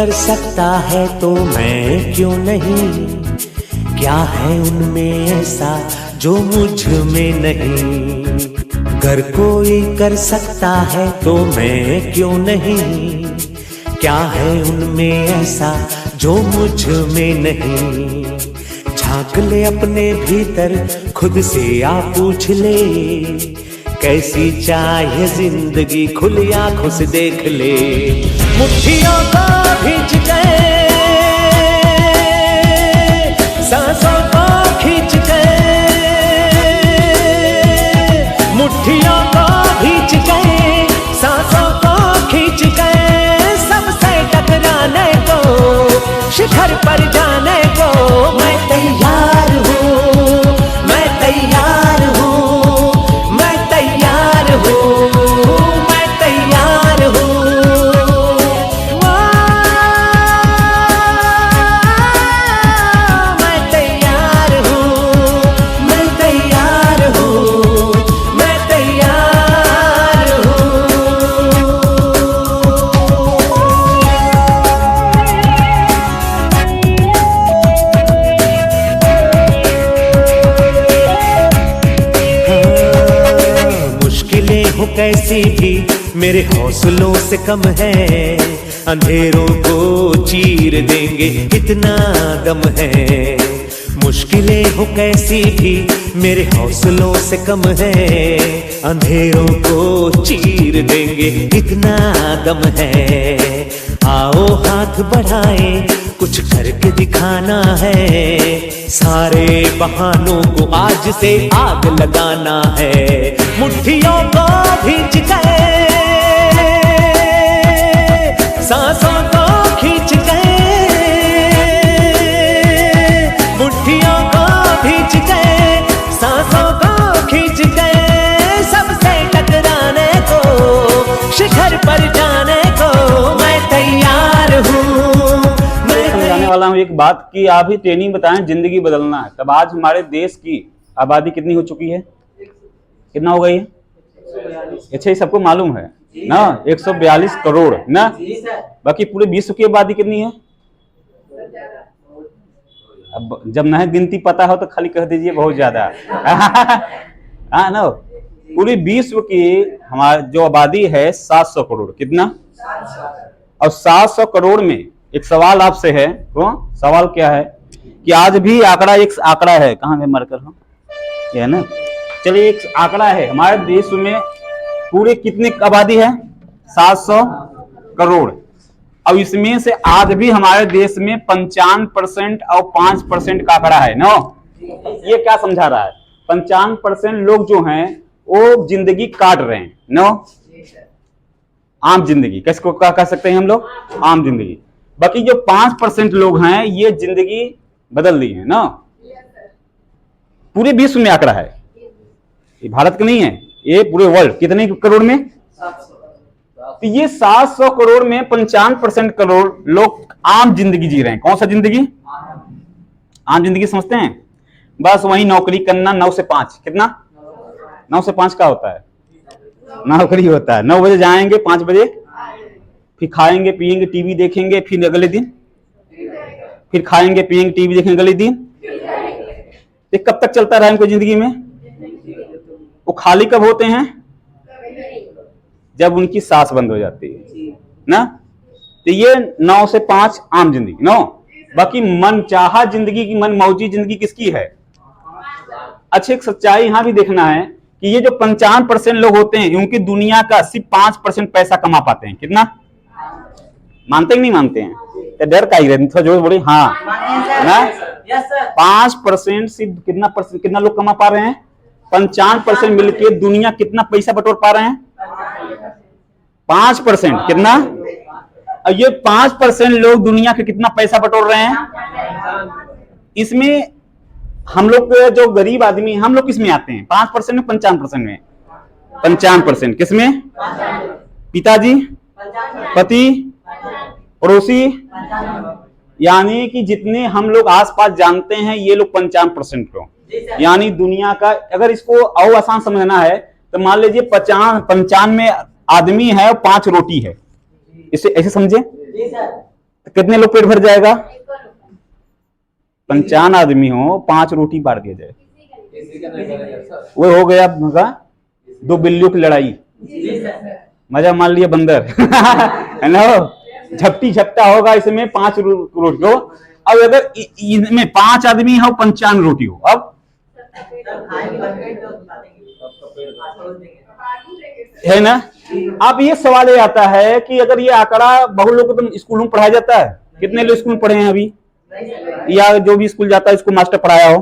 कर सकता है तो मैं क्यों नहीं, क्या है उनमें ऐसा जो मुझ में नहीं। अगर कोई कर सकता है तो मैं क्यों नहीं, क्या है उनमें ऐसा जो मुझ में नहीं। झांक ले अपने भीतर खुद से आ पूछ ले, कैसी चाहिए जिंदगी खुली आंखों से देख ले। मुट्ठियों को भींच गए, सांसों को खींच गए, मुट्ठियों को भींच गए, सांसों को खींच गए। सबसे टकराने को, शिखर पर जाने को मैं तैयार हूँ, मैं तैयार हूँ, मैं तैयार हूँ, मैं तैयार हूँ। मैं तैयार हूँ, मैं तैयार हूँ, मैं तैयार हूँ। मुश्किलें हो कैसी भी मेरे हौसलों से कम है, अंधेरों को चीर देंगे इतना दम है। मुश्किलें हो कैसी भी मेरे हौसलों से कम है, अंधेरों को चीर देंगे इतना दम है। आओ हाथ बढ़ाए, कुछ करके दिखाना है, सारे बहानों को आज से आग लगाना है। मुट्ठियों को भींच गए, सांसों को खींच गए, मुट्ठियों को भींच गए, सांसों को खींच गए। सबसे टकराने को, शिखर पर जाने को मैं तैयार हूँ। समझाने वाला हूँ एक बात की, आप ही ट्रेनिंग बताएं जिंदगी बदलना है। तब आज हमारे देश की आबादी कितनी हो चुकी है, कितना हो गई है? अच्छा, ये सबको मालूम है ना, 142 करोड़ ना। बाकी पूरे विश्व की आबादी कितनी है? अब जब नहीं गिनती पता हो तो खाली कह दीजिए बहुत ज्यादा। हाँ ना, पूरे विश्व की हमारी जो आबादी है 700 करोड़। कितना? और 700 करोड़ में एक सवाल आपसे है। तो सवाल क्या है कि आज भी आंकड़ा एक आंकड़ा है, कहाँ गए मार्कर हो, ये है ना। चलिए, एक आंकड़ा है हमारे देश में पूरे कितनी आबादी है? 700 करोड़। अब इसमें से आज भी हमारे देश में 55% और 5% का आंकड़ा है ना। ये क्या समझा रहा है? 55% लोग जो हैं वो जिंदगी काट रहे हैं ना, आम जिंदगी। किसको क्या कह सकते हैं हम लोग? आम जिंदगी। बाकी जो 5% लोग हैं ये जिंदगी बदल दी है ना। पूरे विश्व में आंकड़ा है, ये भारत का नहीं है, ये पूरे वर्ल्ड। कितने करोड़ में? 700। तो ये 700 करोड़ में 55% करोड़ लोग आम जिंदगी जी रहे हैं। कौन सा जिंदगी? आम जिंदगी समझते हैं? बस वही नौकरी करना 9 से 5। कितना? 9 से 5 का होता है, नौकरी होता है। 9 बजे जाएंगे, 5 बजे फिर खाएंगे पिएंगे टीवी देखेंगे, फिर अगले दिन फिर खाएंगे पिएंगे टीवी देखेंगे अगले दिन। ये कब तक चलता रहा इनको जिंदगी में? वो खाली कब होते हैं? जब उनकी सांस बंद हो जाती है ना। तो ये 9 से 5 आम जिंदगी नो। बाकी मन चाहा जिंदगी की, मन मौजी जिंदगी किसकी है? अच्छी एक सच्चाई यहां भी देखना है कि ये जो 55% लोग होते हैं उनकी दुनिया का सिर्फ 5% पैसा कमा पाते हैं। कितना? मानते कि नहीं मानते हैं? तो डर का ही रहता जो बोले हाँ ना। 5% सिर्फ कितना लोग कमा पा रहे हैं? 55% मिलके दुनिया कितना पैसा बटोर पा रहे हैं? 5%। कितना? अब ये 5% लोग दुनिया के कितना पैसा बटोर रहे हैं? इसमें हम लोग जो गरीब आदमी हम लोग किसमें आते हैं? 5% में 55% में? 55%। किसमें? पिताजी, पति, पड़ोसी, यानी कि जितने हम लोग आसपास जानते हैं ये लोग 55% लोग। यानी दुनिया का, अगर इसको और आसान समझना है तो मान लीजिए 95 आदमी है और 5 रोटी है। इसे ऐसे समझे? तो कितने लोग पेट भर जाएगा? 55 आदमी हो, 5 रोटी बांट दिया जाए, वो हो गया मजा 2 बिल्लियों की लड़ाई। मजा मान लिया बंदर है ना, झपटी झपटा होगा इसमें 5 रोटी हो। अब अगर इनमें 5 आदमी हो, 55 रोटी हो, अब है ना। अब ये सवाल ये आता है कि अगर ये आंकड़ा बहु लोग तो स्कूलों में पढ़ाया जाता है, कितने लोग स्कूल में पढ़े हैं अभी, या जो भी स्कूल जाता है उसको मास्टर पढ़ाया हो,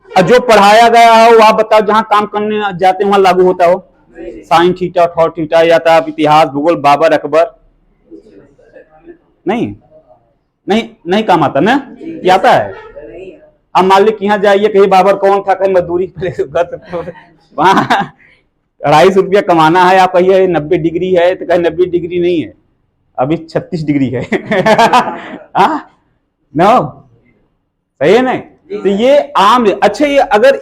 और जो पढ़ाया गया हो आप बताओ, जहां काम करने जाते हैं वहां लागू होता हो? साइन थीटा, थॉट थीटा, या तो इतिहास, भूगोल, बाबर, अकबर, नहीं नहीं नहीं काम आता ना, ये आता है। अब मालिक यहाँ जाइए, कहीं बाबर कौन था, कहीं मजदूरी वहां 250 रुपया कमाना है, आप कहिए 90 डिग्री है, तो कहीं 90 डिग्री नहीं है, अभी 36 डिग्री है नो, सही है नहीं? तो ये आम। अच्छा, ये अगर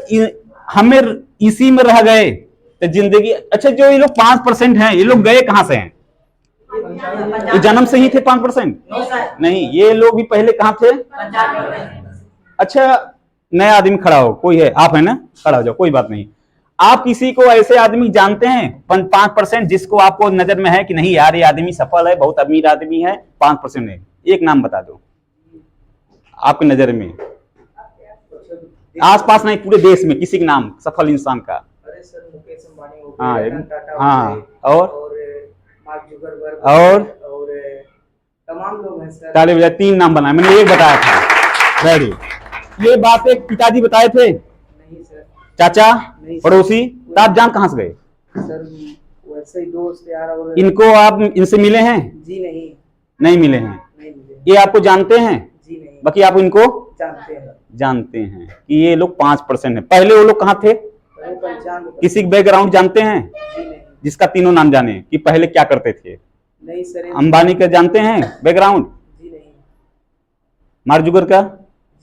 हमें इसी में रह गए तो जिंदगी, अच्छा जो ये लोग 5% हैं, ये लोग गए कहां से हैं? ये जन्म से ही थे 5%? नहीं, ये लोग भी पहले कहां थे? अच्छा, नया आदमी खड़ा हो, कोई है, आप है ना, खड़ा हो जाओ, कोई बात नहीं। आप किसी को ऐसे आदमी जानते हैं 5% जिसको आपको नजर में है कि नहीं यार ये आदमी सफल है, बहुत अमीर आदमी है, 5% है, एक नाम बता दो आपकी नजर में, आसपास नहीं पूरे देश में किसी के नाम सफल इंसान का। अरे सर, मुकेश अंबानी हो हाँ, गए, रतन टाटा हाँ, हो गए, और मार्क जुकरबर्ग और तमाम लोग हैं सर। ताले बजाए 3 नाम बनाए, मैंने एक बताया था। वेरी, ये बात एक पिताजी बताए थे? नहीं सर। चाचा, नहीं सर। पड़ोसी, तो आप जान कहां से गए? सर वैसे ही दोस्त यार, और इनको आप इनसे मिले हैं? जी नहीं, नहीं मिले हैं। नहीं मिले। ये आपको जानते हैं? जी नहीं, बाकी आप इनको जानते हैं। जानते हैं कि ये लोग 5% है। पहले वो लोग कहां थे? वो 95। किसी बैकग्राउंड जानते हैं जी नहीं, जिसका तीनों नाम जाने कि पहले क्या करते थे? नहीं सर। अंबानी का जानते हैं बैकग्राउंड? जी नहीं, मार्क जुगर का?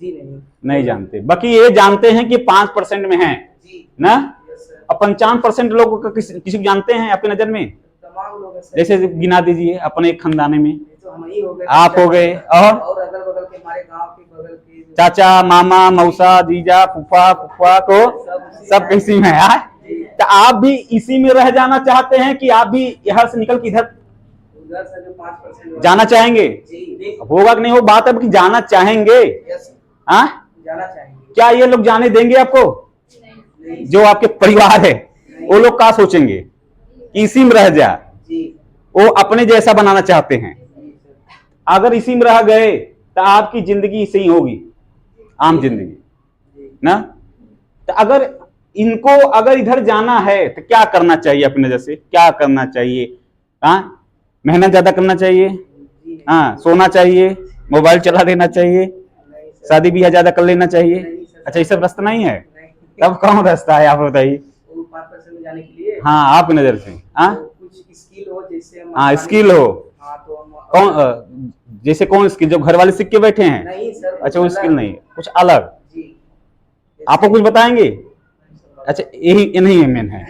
जी नहीं, नहीं जानते। बाकी ये जानते हैं कि 5% में है जी ना। Yes sir. अब 55% लोगों का किसी को जानते हैं आपकी नजर में? तमाम लोग हैं सर। जैसे गिना दीजिए अपने एक खानदाने में। ये तो हम ही हो गए, आप हो गए, और अगल बगल के, हमारे गांव के बगल के चाचा, मामा, मौसा, जीजा, फूफा, फूफा को सब इसी में है। तो आप भी इसी में रह जाना चाहते हैं कि आप भी यहाँ से निकल के इधर उधर से जो 5% जाना चाहेंगे? जी होगा कि नहीं हो बात, अब कि जाना चाहेंगे? यस, हाँ, जाना चाहेंगे। क्या ये लोग जाने देंगे आपको? नहीं जो आपके परिवार है वो लोग क्या सोचेंगे कि इसी में रह जा, जी, वो अपने जैसा बनाना चाहते हैं। जी सर। अगर इसी में रह गए तो आपकी जिंदगी इसे ही होगी, आम जिंदगी ना। तो अगर इनको अगर इधर जाना है तो क्या करना चाहिए अपनी नजर से? क्या करना चाहिए? हाँ, मेहनत ज्यादा करना चाहिए, हाँ, सोना चाहिए, मोबाइल चला देना चाहिए, शादी ब्याह ज्यादा कर लेना चाहिए। अच्छा, ये सब रास्ता नहीं है, तब कौन रास्ता है आप बताइए? 5% में जाने के लिए हाँ, आपकी नजर से, हाँ, तो कुछ स्किल हो, जैसे हम हाँ, स्किल हो। हाँ, तो हम कौन जैसे कौन स्किल? जो घर वाले सीख के बैठे हैं? नहीं सर, अच्छा, वो स्किल नहीं, कुछ अलग जी, आपको कुछ बताएंगे? अच्छा, यही नहीं मेन है।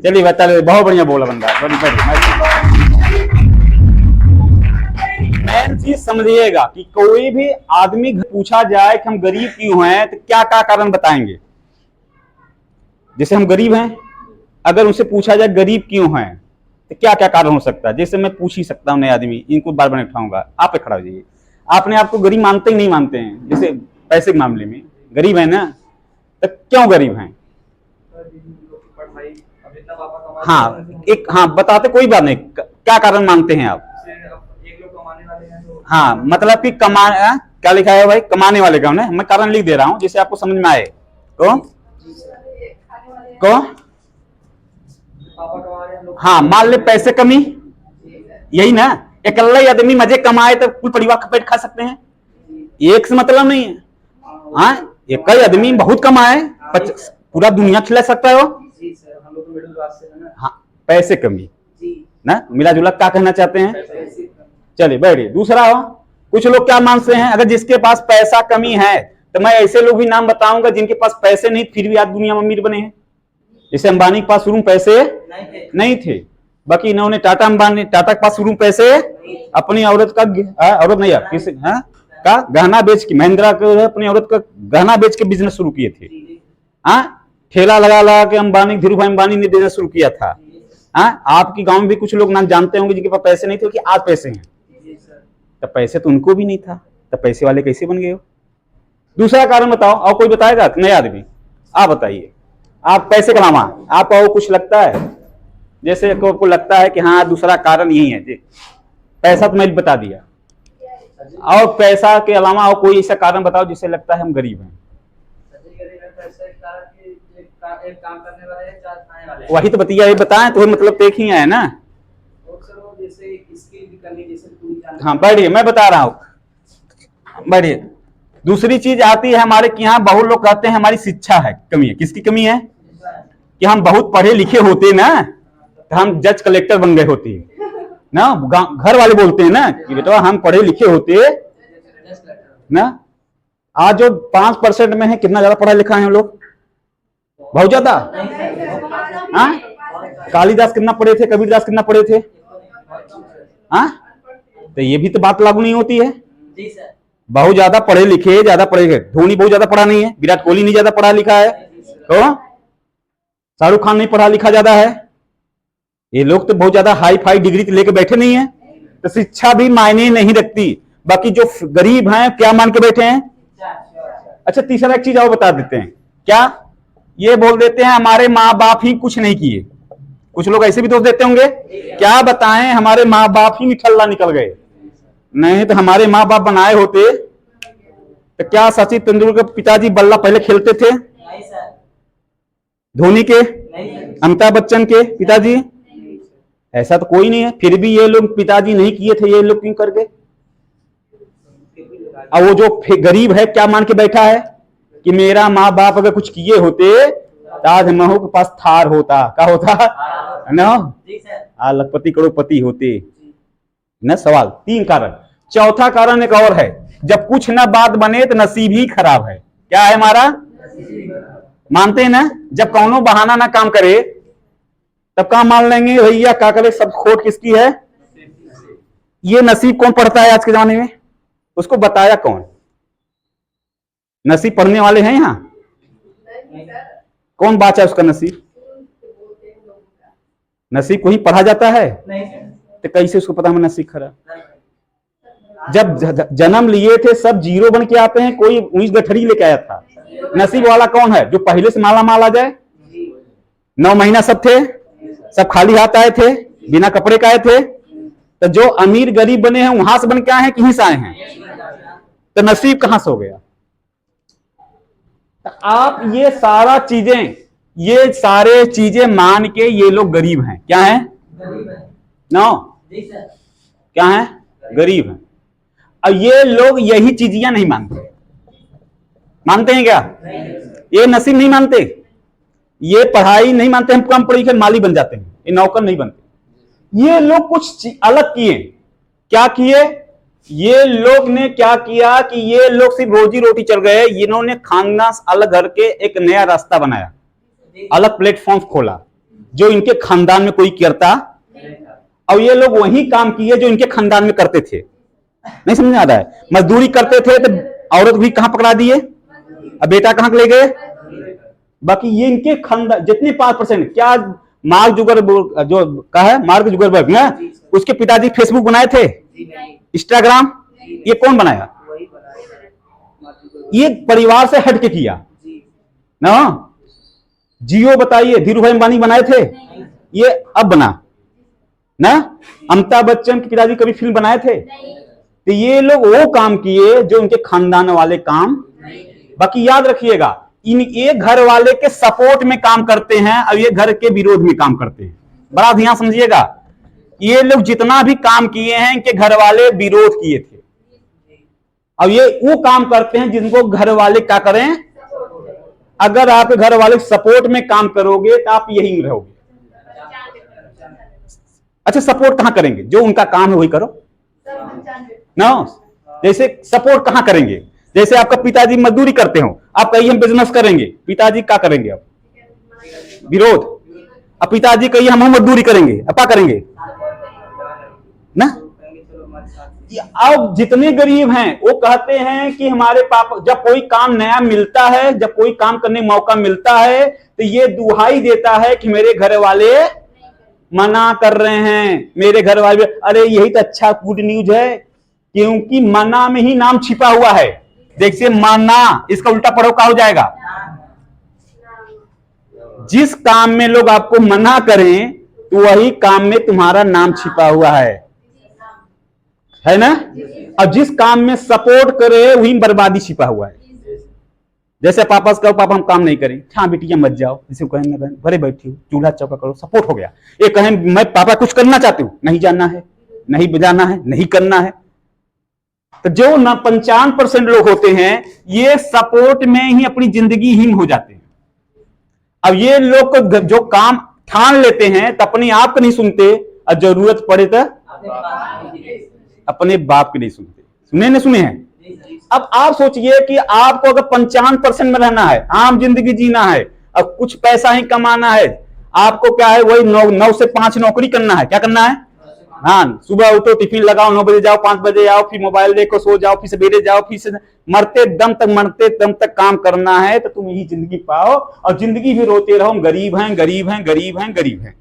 चलिए बता ले, बहुत बढ़िया बोला बंदा, बड़ी मेन चीज समझिएगा कि कोई भी आदमी पूछा जाए कि हम गरीब क्यों हैं तो क्या क्या कारण बताएंगे। जैसे हम गरीब हैं, अगर उनसे पूछा जाए गरीब क्यों हैं तो क्या क्या कारण हो सकता है। जैसे मैं पूछ ही सकता हूँ नए आदमी, इनको बार बार उठाऊंगा, आप पे खड़ा हो जाइए। आपने आपको गरीब मानते ही नहीं मानते हैं? जैसे पैसे के मामले में गरीब है ना, तो क्यों गरीब हैं? पढ़ाई, अब इतना पापा कमा, हाँ, एक, हाँ, बताते, कोई बात नहीं, क्या कारण मानते हैं आप? एक लोग कमाने वाले हैं तो हाँ, मतलब कि क्या लिखा है भाई? कमाने वाले कौन है? मैं कारण लिख दे रहा हूँ जिससे आपको समझ में आए। कौन? पापा कमा रहे हैं, हम लोग हाँ, मान ले पैसे कमी, यही ना। अकेला ही आदमी मजे कमाए तो कुल परिवार का पेट खा सकते हैं, एक से मतलब नहीं है। हाँ, एक ही आदमी बहुत कमाए, पूरा दुनिया खिला सकता है वो। जी सर, हम लोग तो मिडिल क्लास से हैं ना। हाँ, पैसे कमी जी, ना, मिला जुला क्या कहना चाहते हैं? पैसे चलिए बैठिए। दूसरा हो, कुछ लोग क्या मानते हैं, अगर जिसके पास पैसा कमी है तो मैं ऐसे लोग भी नाम बताऊंगा जिनके पास पैसे नहीं फिर भी आज दुनिया में अमीर बने हैं। जैसे अंबानी के पास शुरू में पैसे नहीं थे, बाकी इन्होंने टाटा अंबानी, टाटा के पास शुरू पैसे अपनी औरत का औरत नहीं यार किसी का गहना बेच के, महिंद्रा के अपनी औरत का गहना बेच के बिजनेस शुरू किए थे। ठेला लगा लगा के अंबानी, धीरू भाई अंबानी ने बिजनेस शुरू किया था। आपकी गांव में भी कुछ लोग नाम जानते होंगे जिनके पास पैसे नहीं थे कि आज पैसे हैं। तब पैसे तो उनको भी नहीं था, तब पैसे वाले कैसे बन गए हो? दूसरा कारण बताओ, और कोई बताएगा? नया आदमी आप बताइए। आप पैसे के अलावा आपको कुछ लगता है? जैसे आपको लगता है कि हाँ दूसरा कारण यही है जी, पैसा तो मैंने बता दिया, और पैसा के अलावा और कोई ऐसा कारण बताओ जिससे लगता है हम गरीब हैं। वही तो बतिया, ये बताएं तो मतलब एक ही है ना। हाँ बैठिए, मैं बता रहा हूँ, बैठिए। दूसरी चीज आती है हमारे यहाँ, बहुत लोग कहते हैं हमारी शिक्षा है कमी है। किसकी कमी है? कि हम बहुत पढ़े लिखे होते ना तो हम जज कलेक्टर बन गए होते ना। घर वाले बोलते हैं ना कि बेटा हम पढ़े लिखे होते ना। आज जो 5% में है, कितना ज्यादा पढ़ा लिखा है हम लोग? बहुत ज्यादा। कालिदास कितना पढ़े थे, कबीरदास कितना पढ़े थे? तो ये भी तो बात लागू नहीं होती है। बहुत ज्यादा पढ़े लिखे, ज्यादा पढ़े लिखे। धोनी बहुत ज्यादा पढ़ा नहीं है, विराट कोहली नहीं ज्यादा पढ़ा लिखा है, तो शाहरुख खान नहीं पढ़ा लिखा ज्यादा है। ये लोग तो बहुत ज्यादा हाई फाई डिग्री लेके बैठे नहीं है। तो शिक्षा भी मायने नहीं रखती। बाकी जो गरीब हैं क्या मान के बैठे हैं? अच्छा तीसरा एक चीज और बता देते हैं, क्या ये बोल देते हैं हमारे माँ बाप ही कुछ नहीं किए। कुछ लोग ऐसे भी दोष देते होंगे, क्या बताएं हमारे माँ बाप ही निठल्ला निकल गए, नहीं तो हमारे माँ बाप बनाए होते तो क्या सचिन तेंदुलकर के पिताजी बल्ला पहले खेलते थे? धोनी के, अमिताभ बच्चन के पिताजी? ऐसा तो कोई नहीं है। फिर भी ये लोग पिताजी नहीं किए थे, ये लोग क्यों कर गए? और वो जो गरीब है क्या मान के बैठा है कि मेरा माँ बाप अगर कुछ किए होते ताजमहल के पास थार होता, क्या होता ना, लखपति करोड़पति होते न। सवाल 3 कारण। चौथा कारण एक और है, जब कुछ ना बात बने तो नसीब ही खराब है। क्या है हमारा? मानते हैं ना, जब कौनो बहाना ना काम करे तब काम मान लेंगे भैया क्या करे, सब खोट किसकी है? ये नसीब कौन पढ़ता है आज के जमाने में? उसको बताया कौन? नसीब पढ़ने वाले हैं यहाँ? कौन बाचा उसका नसीब? नसीब को ही पढ़ा जाता है तो कैसे उसको पता हमें नसीब खराब? जब जन्म लिए थे सब जीरो बन के आते हैं, कोई 19 गठरी लेके आया था। नसीब वाला कौन है? जो पहले से माला माल आ जाए। 9 महीना सब थे, सब खाली हाथ आए थे, बिना कपड़े का आए थे। तो जो अमीर गरीब बने हैं वहां से बन के आए हैं, कहीं से आए हैं? तो नसीब कहां से हो गया? तो आप ये सारे चीजें मान के ये लोग गरीब हैं। क्या है? नो क्या है? गरीब हैं। अब ये लोग यही चीजियां नहीं मानते हैं क्या? ये नसीब नहीं मानते, ये पढ़ाई नहीं मानते, हम कम पढ़े लिखे माली बन जाते हैं, ये नौकर नहीं बनते। ये लोग कुछ अलग किए। क्या किए? ये लोग ने क्या किया कि ये लोग सिर्फ रोजी रोटी चल गए, इन्होंने खानदान अलग करके एक नया रास्ता बनाया, अलग प्लेटफॉर्म खोला जो इनके खानदान में कोई करता, और ये लोग वही काम किए जो इनके खानदान में करते थे। नहीं समझ में आ रहा है? मजदूरी करते थे तो औरत भी कहां पकड़ा दिए, अब बेटा कहां ले गए? बाकी ये इनके खानदान जितने 5%, क्या मार्क जुगरबर्ग जो कहा है, मार्क जुगरबर्ग ना, उसके पिताजी फेसबुक बनाए थे, इंस्टाग्राम, ये कौन बनाया? ये परिवार से हट के किया ना। जियो बताइए, धीरू भाई अंबानी बनाए थे, ये अब बना ना। अमिताभ बच्चन के पिताजी कभी फिल्म बनाए थे? तो ये लोग वो काम किए जो उनके खानदान वाले काम। बाकी याद रखिएगा, ये घर वाले के सपोर्ट में काम करते हैं और ये घर के विरोध में काम करते हैं। बड़ा ध्यान समझिएगा, ये लोग जितना भी काम किए हैं इनके घर वाले विरोध किए थे, अब ये वो काम करते हैं जिनको घर वाले क्या करें। अगर आप घर वाले सपोर्ट में काम करोगे तो आप यही रहोगे। अच्छा सपोर्ट कहां करेंगे? जो उनका काम है वही करो ना। जैसे सपोर्ट कहां करेंगे? जैसे आपका पिताजी मजदूरी करते हो, आप कहिए हम बिजनेस करेंगे, पिताजी क्या करेंगे? अब विरोध। अब पिताजी कहिए हम मजदूरी करेंगे, अब क्या करेंगे ना। चलो हमारे साथ अब जितने गरीब हैं वो कहते हैं कि हमारे पापा, जब कोई काम नया मिलता है, जब कोई काम करने का मौका मिलता है तो ये दुहाई देता है कि मेरे घर वाले मना कर रहे हैं, मेरे घर वाले। अरे यही तो अच्छा गुड न्यूज है, क्योंकि मना में ही नाम छिपा हुआ है। देखिए मना, इसका उल्टा पढ़ो क्या हो जाएगा। जिस काम में लोग आपको मना करें तो वही काम में तुम्हारा नाम छिपा हुआ है ना। और जिस काम में सपोर्ट करे वही बर्बादी छिपा हुआ है। जैसे पापा से कहो पापा हम काम नहीं करें, हाँ बेटिया मत जाओ, जिसे कहें ना घरे बैठी हो चूल्हा चौका करो, सपोर्ट हो गया। ये कहें मैं पापा कुछ करना चाहती हूँ, नहीं जानना है, नहीं बजाना है, नहीं करना है। तो जो ना 55% लोग होते हैं ये सपोर्ट में ही अपनी जिंदगी हीन हो जाते हैं। अब ये लोग को जो काम ठान लेते हैं तो अपने आप को नहीं सुनते, और जरूरत पड़े तो अपने बाप के नहीं सुनते। सुने न सुने हैं। अब आप सोचिए कि आपको अगर 55% में रहना है, आम जिंदगी जीना है और कुछ पैसा ही कमाना है, आपको क्या है वही 9 से 5 नौकरी करना है। क्या करना है? हाँ, सुबह उठो, टिफिन लगाओ, 9 बजे जाओ, 5 बजे आओ, फिर मोबाइल देखो, सो जाओ, फिर सवेरे जाओ, फिर से मरते दम तक काम करना है। तो तुम यही जिंदगी पाओ और जिंदगी भी रोते रहो गरीब हैं गरीब हैं गरीब हैं गरीब हैं।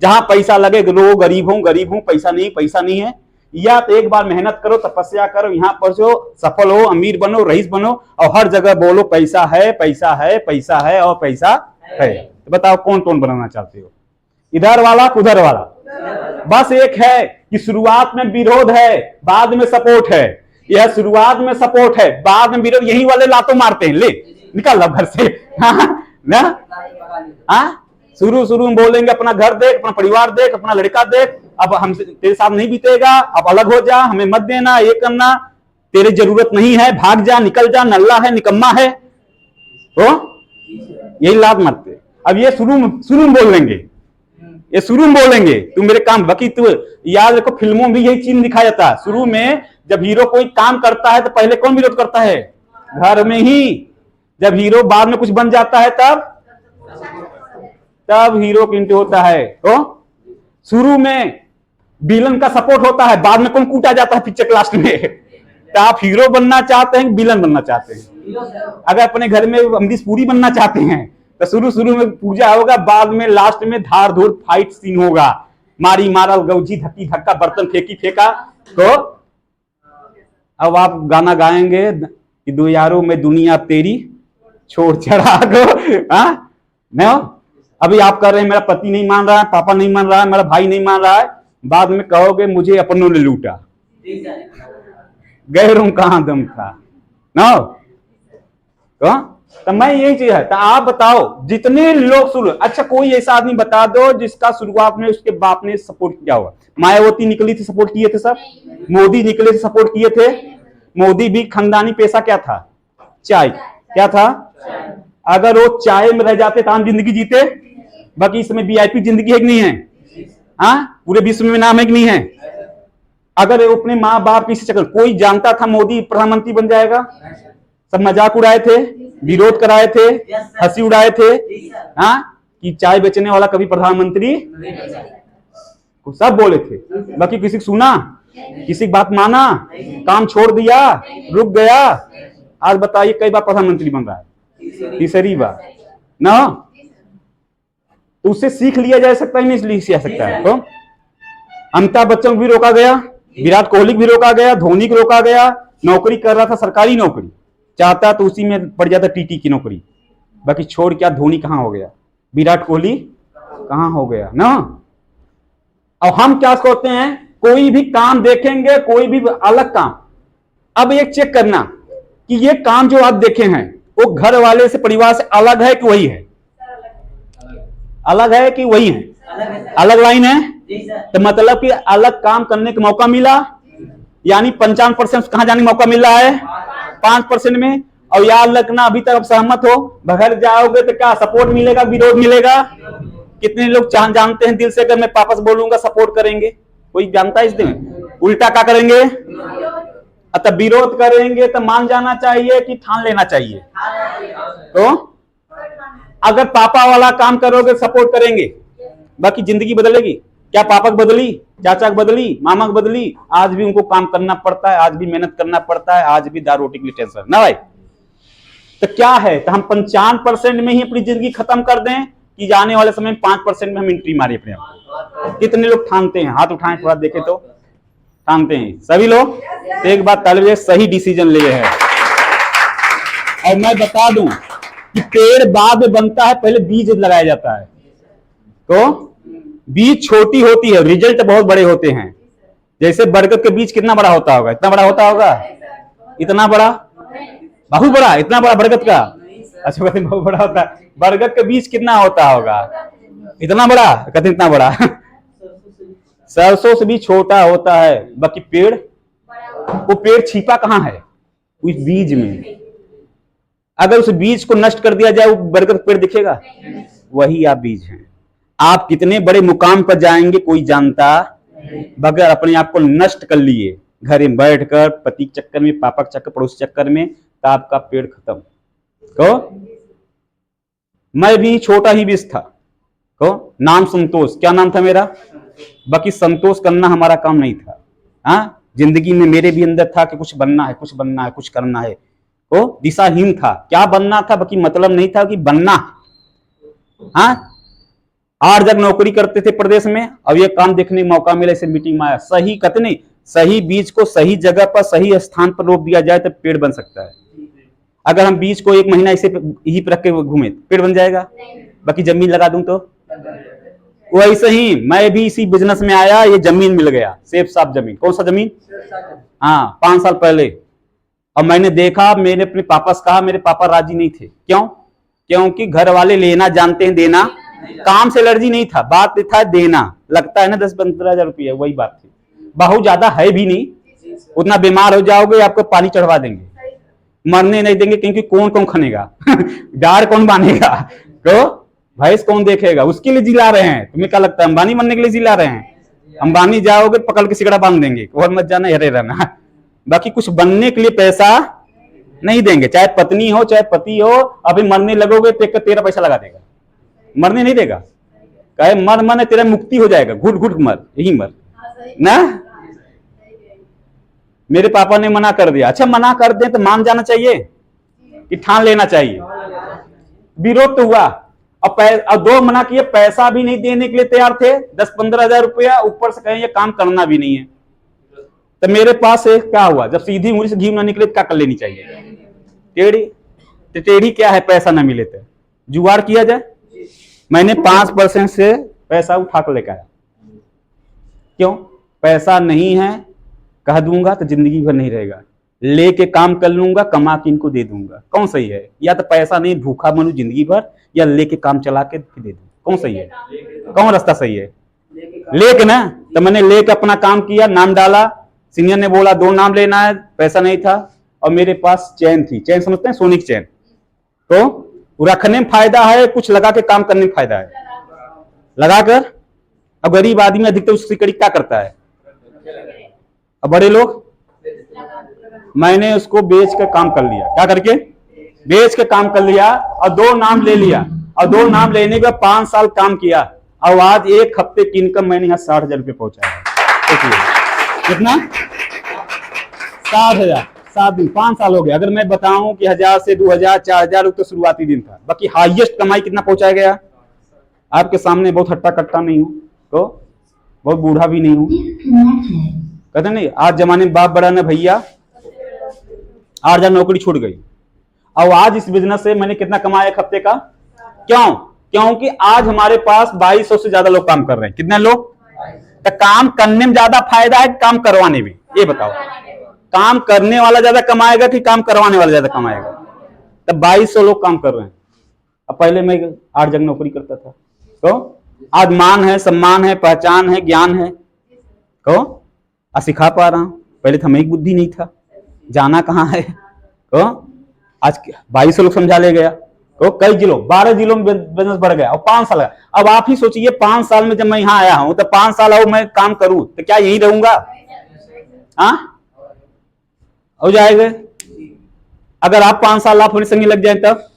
जहां पैसा लगे लो गरीब हूं, पैसा नहीं है। या तो एक बार मेहनत करो, तपस्या करो, यहाँ पर जो सफल हो, अमीर बनो, रईस बनो, और हर जगह बोलो पैसा है पैसा है पैसा है और पैसा है। तो बताओ कौन बनाना चाहते हो, इधर वाला उधर वाला? बस एक है कि शुरुआत में विरोध है, बाद में सपोर्ट है। यह शुरुआत में सपोर्ट है, बाद में विरोध। यही वाले लातों मारते हैं, ले निकल लो घर से। शुरू में बोलेंगे अपना घर देख, अपना परिवार देख, अपना लड़का देख, अब हम तेरे साथ नहीं बीतेगा, अब अलग हो जा, हमें मत देना, ये करना, तेरे जरूरत नहीं है, भाग जा, निकल जा, नल्ला है, निकम्मा है। तो यही लात मारते। अब ये शुरू में बोल लेंगे, ये शुरू में बोलेंगे तुम मेरे काम। बाकी तू याद रखो, फिल्मों में भी यही चीज दिखाया जाता है। शुरू में जब हीरो कोई काम करता है तो पहले कौन विरोध करता है? घर में ही। जब हीरो बाद में कुछ बन जाता है तब हीरो की एंट्री होता है। तो शुरू में विलन का सपोर्ट होता है, बाद में कौन कूटा जाता है पिक्चर के लास्ट में। तो आप हीरो बनना चाहते हैं, विलन बनना चाहते हैं? अगर अपने घर में अमरीश पुरी बनना चाहते हैं तो शुरू में पूजा होगा, बाद में लास्ट में धार धूर फाइट सीन होगा, मारी मारा, गौजी धक्की धक्का, बर्तन फेंका। तो अब आप गाना गाएंगे कि दो यारों में दुनिया तेरी छोड़ चढ़ा दो। अभी आप कर रहे हैं मेरा पति नहीं मान रहा है, पापा नहीं मान रहा है, मेरा भाई नहीं मान रहा है, बाद में कहोगे मुझे अपनों ने लूटा, गैरों कहां दम था ना। तो मैं यही चीज है। तो आप बताओ जितने लोग शुरू, अच्छा कोई ऐसा आदमी बता दो जिसका शुरुआत में उसके बाप ने सपोर्ट किया हुआ। मायावती निकली थी, सपोर्ट किए थे सब। मोदी निकले थे, सपोर्ट किए थे। मोदी भी खानदानी पेशा क्या था? चाय। क्या था? अगर वो चाय में रह जाते तो आम जिंदगी जीते। बाकी इसमें वीआईपी जिंदगी है कि नहीं है? हाँ, पूरे विश्व में नाम है कि नहीं है? अगर वो अपने माँ बाप की चक्कर, कोई जानता था मोदी प्रधानमंत्री बन जाएगा? सब मजाक उड़ाए थे, विरोध कराए थे, हंसी उड़ाए थे। हाँ, कि चाय बेचने वाला कभी प्रधानमंत्री, सब बोले थे। बाकी किसी को सुना? किसी की बात माना? काम छोड़ दिया, रुक गया? आज बताइए कई बार प्रधानमंत्री बन रहा है? तीसरी बार ना। तो उससे सीख लिया जा सकता है, नहीं लिया सकता है? तो अमिताभ बच्चन को भी रोका गया, विराट कोहली को भी रोका गया, धोनी को रोका गया। नौकरी कर रहा था, सरकारी नौकरी चाहता तो उसी में पड़ जाता, टीटी की नौकरी। बाकी छोड़ क्या, धोनी कहां हो गया, विराट कोहली कहां हो गया ना। और हम क्या करते हैं, कोई भी काम देखेंगे, कोई भी अलग काम, अब एक चेक करना कि ये काम जो आप देखे हैं वो घर वाले से, परिवार से अलग है कि वही है? अलग है कि वही है? अलग लाइन है। तो मतलब कि अलग काम करने का मौका मिला, यानी 55% कहां जाने का मौका मिल रहा है? 5% में। और याद रखना, अभी तक आप सहमत हो, बघर जाओगे तो क्या सपोर्ट मिलेगा, विरोध मिलेगा? कितने लोग जानते हैं दिल से अगर मैं पापा से बोलूंगा सपोर्ट करेंगे? कोई जानता है इस दिन? उल्टा क्या करेंगे? अतः विरोध करेंगे तो मान जाना चाहिए कि ठान लेना चाहिए? तो अगर पापा वाला काम करोगे सपोर्ट करेंगे, बाकी जिंदगी बदलेगी क्या? पापा की बदली, चाचा की बदली, मामा की बदली, आज भी उनको काम करना पड़ता है, आज भी मेहनत करना पड़ता है, आज भी दाल रोटी के लिए टेंशन ना भाई। तो क्या है, तो हम 55% में ही अपनी जिंदगी खत्म कर दें कि जाने वाले समय में 5% में हम एंट्री मारे अपने आप को? कितने लोग ठानते हैं? हाथ उठाएं थोड़ा देखे तो। ठानते हैं सभी लोग? तो एक बात तालिब सही डिसीजन लिए हैं। और मैं बता दूं कि पेड़ बाद में बनता है, पहले बीज लगाया जाता है। तो बीज छोटी होती है, रिजल्ट बहुत बड़े होते हैं। जैसे बरगद के बीज कितना बड़ा होता होगा? इतना बड़ा होता होगा? इतना बड़ा? बहुत बड़ा? इतना बड़ा बरगद का? अच्छा कहते बहुत बड़ा होता है। बरगद के बीज कितना होता होगा? इतना बड़ा? कहते इतना बड़ा। सरसों से भी छोटा होता है। बाकी पेड़, वो पेड़ छिपा कहाँ है? उस बीज में। अगर उस बीज को नष्ट कर दिया जाए, वो बरगद पेड़ दिखेगा? वही आप बीज हैं। आप कितने बड़े मुकाम पर जाएंगे कोई जानता, बगैर अपने आप को नष्ट कर लिए घर में बैठकर, पति के चक्कर में, पापा के चक्कर, पड़ोस के चक्कर में, तो आपका पेड़ खत्म। को मैं भी छोटा ही बीज था। को नाम संतोष, क्या नाम था मेरा? बाकी संतोष करना हमारा काम नहीं था। हाँ, जिंदगी में मेरे भी अंदर था कि कुछ बनना है, कुछ बनना है, कुछ करना है। तो दिशाहीन था, क्या बनना था, बाकी मतलब नहीं था कि बनना। हाँ, 8 जगह नौकरी करते थे प्रदेश में, अब ये काम देखने का मौका मिला, इसे मीटिंग में आया। सही कहते नहीं, सही बीज को सही जगह पर, सही स्थान पर रोप दिया जाए तो पेड़ बन सकता है। अगर हम बीज को 1 महीना इसे यही पर रख के घूमे, पेड़ बन जाएगा? बाकी जमीन लगा दूं तो? वैसे ही मैं भी इसी बिजनेस में आया, ये जमीन मिल गया, सेफ साफ जमीन। कौन सा जमीन? हाँ, 5 साल पहले। और मैंने देखा, मैंने अपने पापा से कहा, मेरे पापा राजी नहीं थे। क्यों? क्योंकि घर वाले लेना जानते हैं, देना काम से एलर्जी नहीं था, बात था देना। लगता है ना 10-15 हजार रुपया, वही बात थी। बहुत ज्यादा है भी नहीं, उतना बीमार हो जाओगे आपको पानी चढ़वा देंगे, मरने नहीं देंगे, क्योंकि कौन कौन खनेगा डार कौन बांधेगा, तो भैंस कौन देखेगा? उसके लिए जिला रहे हैं। तुम्हें क्या लगता है अंबानी बनने के लिए जिला रहे हैं? अंबानी जाओगे पकड़ के सिगड़ा बांध देंगे, और मत जाना, हरे रहना। बाकी कुछ बनने के लिए पैसा नहीं देंगे, चाहे पत्नी हो चाहे पति हो। अभी मरने लगोगे तो तेरा पैसा लगा देगा, मरने नहीं देगा। कहे मर मर तेरा मुक्ति हो जाएगा, घुट घुट मर, यही मर ना। मेरे पापा ने मना कर दिया। अच्छा, मना कर दे तो मान जाना चाहिए कि ठान लेना चाहिए? विरोध तो हुआ, और 2 मना किए, पैसा भी नहीं देने के लिए तैयार थे, 10-15 हजार रुपया, ऊपर से कहें ये काम करना भी नहीं है। तो मेरे पास क्या हुआ, जब सीधी उंगली से घी ना निकले तो क्या कर लेनी चाहिए? टेढ़ी। तो टेढ़ी क्या है? पैसा ना मिले तो जुगाड़ किया जाए। मैंने 5% से पैसा उठा कर लेकर आया। क्यों? पैसा नहीं है, कह दूंगा तो जिंदगी भर नहीं रहेगा, लेके काम कर लूंगा, कमा के इनको दे दूंगा। कौन सही है? या तो पैसा नहीं, भूखा बनूं जिंदगी भर, या लेके काम चला के दे दूं। कौन सही है? कौन रास्ता सही है? लेके ना। तो मैंने लेके अपना काम किया, नाम डाला, सीनियर ने बोला 2 नाम लेना है, पैसा नहीं था, और मेरे पास चैन थी। चैन समझते हैं? सोने की चैन। तो रखने में फायदा है, कुछ लगा के काम करने में फायदा है। लगाकर, अब गरीब आदमी अधिकतर उसकी कड़ी क्या करता है? अब बड़े लोग, मैंने उसको बेच के काम कर लिया। क्या करके? बेच के काम कर लिया, और 2 नाम ले लिया, और 2 नाम लेने के 5 साल काम किया, और आज 1 हफ्ते की इनकम मैंने यहाँ 60 हजार रुपये पहुंचाया। कितना? 60,000। 7 दिन, 5 साल हो गए। अगर मैं बताऊं कि 1000 से 2000, 4000 तो शुरुआती दिन था, बाकी हाईएस्ट कमाई कितना पहुंचाया गया? आपके सामने बहुत हट्टा कट्टा नहीं हूं, तो बहुत बूढ़ा भी नहीं हूं। कहते नहीं, आज जमाने में बाप बड़ा ना भैया, 8,000 नौकरी छूट गई। और आज इस बिजनेस से मैंने कितना कमाया 1 हफ्ते का? क्यों? क्योंकि आज हमारे पास 2200 से ज्यादा लोग काम कर रहे हैं। कितने लोग? तो काम करने में ज्यादा फायदा है काम करवाने में? ये बताओ, काम करने वाला ज्यादा कमाएगा कि काम करवाने वाला ज्यादा कमाएगा? तब 2200 लोग काम कर रहे हैं। अब पहले मैं 8 जगह नौकरी करता था। तो आज मान है, सम्मान है, पहचान है, ज्ञान है, तो आज सिखा पा रहा हूं। पहले तो हमें एक बुद्धि नहीं था, जाना कहाँ है। तो आज 2200 लोग समझा ले गया। तो कई जिलों, 12 जिलों में बिजनेस बढ़ गया, और 5 साल। अब आप ही सोचिए, 5 साल में जब मैं यहाँ आया हूं, तो 5 साल और मैं काम करूं तो क्या यहीं रहूंगा? हाँ, हो जाएगा। अगर आप 5 साल आप अपने संगी लग जाए तब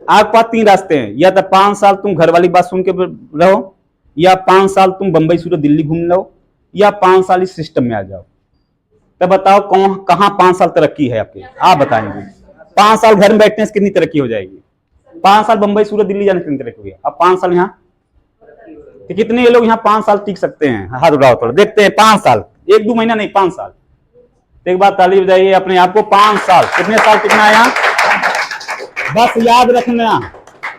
आपके पास 3 रास्ते हैं, या तो 5 साल तुम घर वाली बात सुन के रहो, या 5 साल तुम बंबई सूरत दिल्ली घूम लो, या 5 साल इस सिस्टम में आ जाओ। तो बताओ कहाँ 5 साल तरक्की है आपके, आप बताएंगे। 5 साल घर में बैठने से कितनी तरक्की हो जाएगी, 5 साल बंबई सूरत दिल्ली जाने से कितनी तरक्की होगी। अब 5 साल यहाँ, तो कितने ये लोग यहाँ 5 साल टिक सकते हैं, हाथ उठाओ थोड़ा देखते हैं। 5 साल, 1-2 महीना नहीं, 5 साल। तो एक बात ताली बजाइए अपने आप को, 5 साल, कितने साल टिकना है यहाँ। बस याद रखना,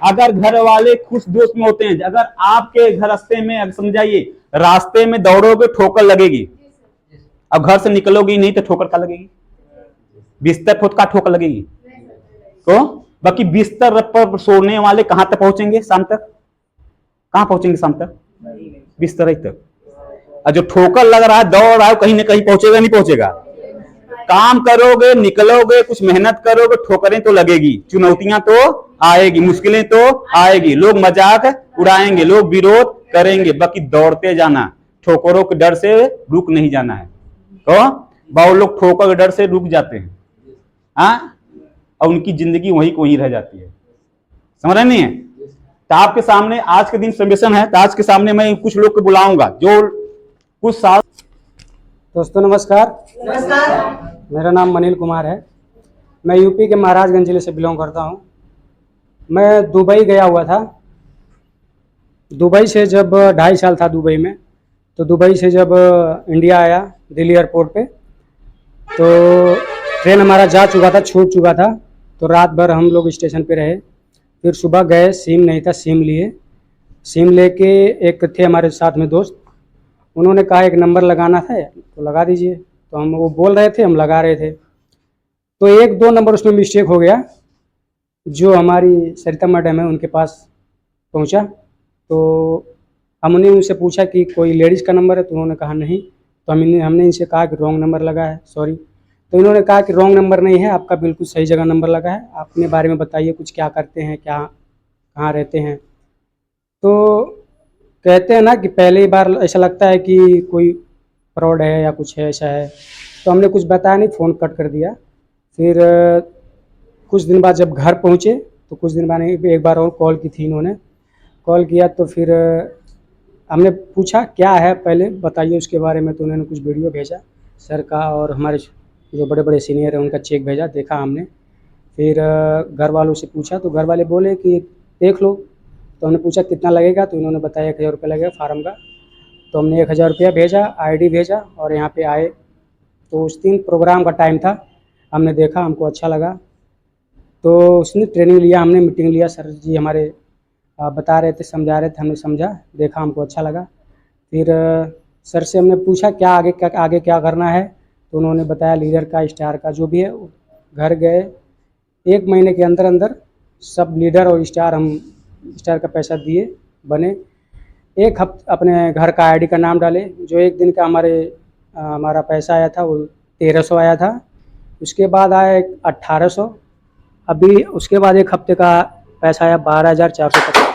अगर घर वाले खुश दोस्त में होते हैं, अगर आपके घर रास्ते में, समझाइए, रास्ते में दौड़ोगे ठोकर लगेगी, अब घर से निकलोगी नहीं तो ठोकर का लगेगी, बिस्तर खुद का ठोकर लगेगी। तो बाकी बिस्तर पर सोने वाले कहां तक पहुंचेंगे, शाम तक। कहां पहुंचेंगे शाम तक, बिस्तर ही तक। और जो ठोकर लग रहा है, दौड़ रहा है, कहीं ना कहीं पहुंचेगा नहीं पहुंचेगा। काम करोगे, निकलोगे, कुछ मेहनत करोगे, ठोकरें तो लगेगी, चुनौतियां तो आएगी, मुश्किलें तो आएगी, लोग मजाक उड़ाएंगे, लोग विरोध करेंगे, बाकी दौड़ते जाना, ठोकरों के डर से रुक नहीं जाना है। तो बहुत लोग ठोकर के डर से रुक जाते हैं, हाँ, और उनकी जिंदगी वहीं को वहीं रह जाती है, समझ रहे नहीं है। तो आपके सामने आज के दिन सेलिब्रेशन है, तो आज के सामने मैं कुछ लोग को बुलाऊंगा जो कुछ साल। दोस्तों नमस्कार। मेरा नाम मनील कुमार है, मैं यूपी के महाराजगंज जिले से बिलोंग करता हूं। मैं दुबई गया हुआ था। दुबई से जब 2.5 साल था दुबई में, तो दुबई से जब इंडिया आया दिल्ली एयरपोर्ट पे, तो ट्रेन हमारा जा चुका था, छूट चुका था। तो रात भर हम लोग स्टेशन पे रहे, फिर सुबह गए, सिम नहीं था, सिम लिए। सिम लेके एक थे हमारे साथ में दोस्त, उन्होंने कहा एक नंबर लगाना था तो लगा दीजिए। तो हम, वो बोल रहे थे, हम लगा रहे थे। तो 1-2 नंबर उसमें मिस्टेक हो गया। जो हमारी सरिता मैडम है उनके पास पहुंचा, तो हमने उनसे पूछा कि कोई लेडीज़ का नंबर है, तो उन्होंने कहा नहीं। तो हमने इनसे कहा कि रॉन्ग नंबर लगा है, सॉरी। तो इन्होंने कहा कि रॉन्ग नंबर नहीं है, आपका बिल्कुल सही जगह नंबर लगा है, अपने बारे में बताइए, कुछ क्या करते हैं, क्या कहाँ रहते हैं। तो कहते हैं ना कि पहली बार ऐसा लगता है कि कोई फ्रॉड है या कुछ है, ऐसा है। तो हमने कुछ बताया नहीं, फ़ोन कट कर दिया। फिर कुछ दिन बाद जब घर पहुँचे, तो कुछ दिन बाद एक बार और कॉल की थी, इन्होंने कॉल किया। तो फिर हमने पूछा क्या है पहले बताइए उसके बारे में। तो उन्होंने कुछ वीडियो भेजा सर का, और हमारे जो बड़े बड़े सीनियर हैं उनका चेक भेजा, देखा हमने। फिर घर वालों से पूछा, तो घर वाले बोले कि देख लो। तो हमने पूछा कितना लगेगा, तो इन्होंने बताया 1000 रुपये लगेगा फार्म का। तो हमने 1000 रुपया भेजा, आईडी भेजा, और यहाँ पे आए। तो उस दिन प्रोग्राम का टाइम था, हमने देखा, हमको अच्छा लगा। तो उसने ट्रेनिंग लिया, हमने मीटिंग लिया, सर जी हमारे बता रहे थे, समझा रहे थे, हमने समझा, देखा, हमको अच्छा लगा। फिर सर से हमने पूछा क्या आगे क्या करना है। तो उन्होंने बताया लीडर का, स्टार का, जो भी है। घर गए, 1 महीने के अंदर अंदर सब लीडर और स्टार, हम स्टार का पैसा दिए, बने। 1 हफ्ते अपने घर का आईडी का नाम डाले। जो 1 दिन का हमारा पैसा आया था वो 1300 आया था। उसके बाद आया 1800। अभी उसके बाद 1 हफ्ते का पैसा आया 12,450।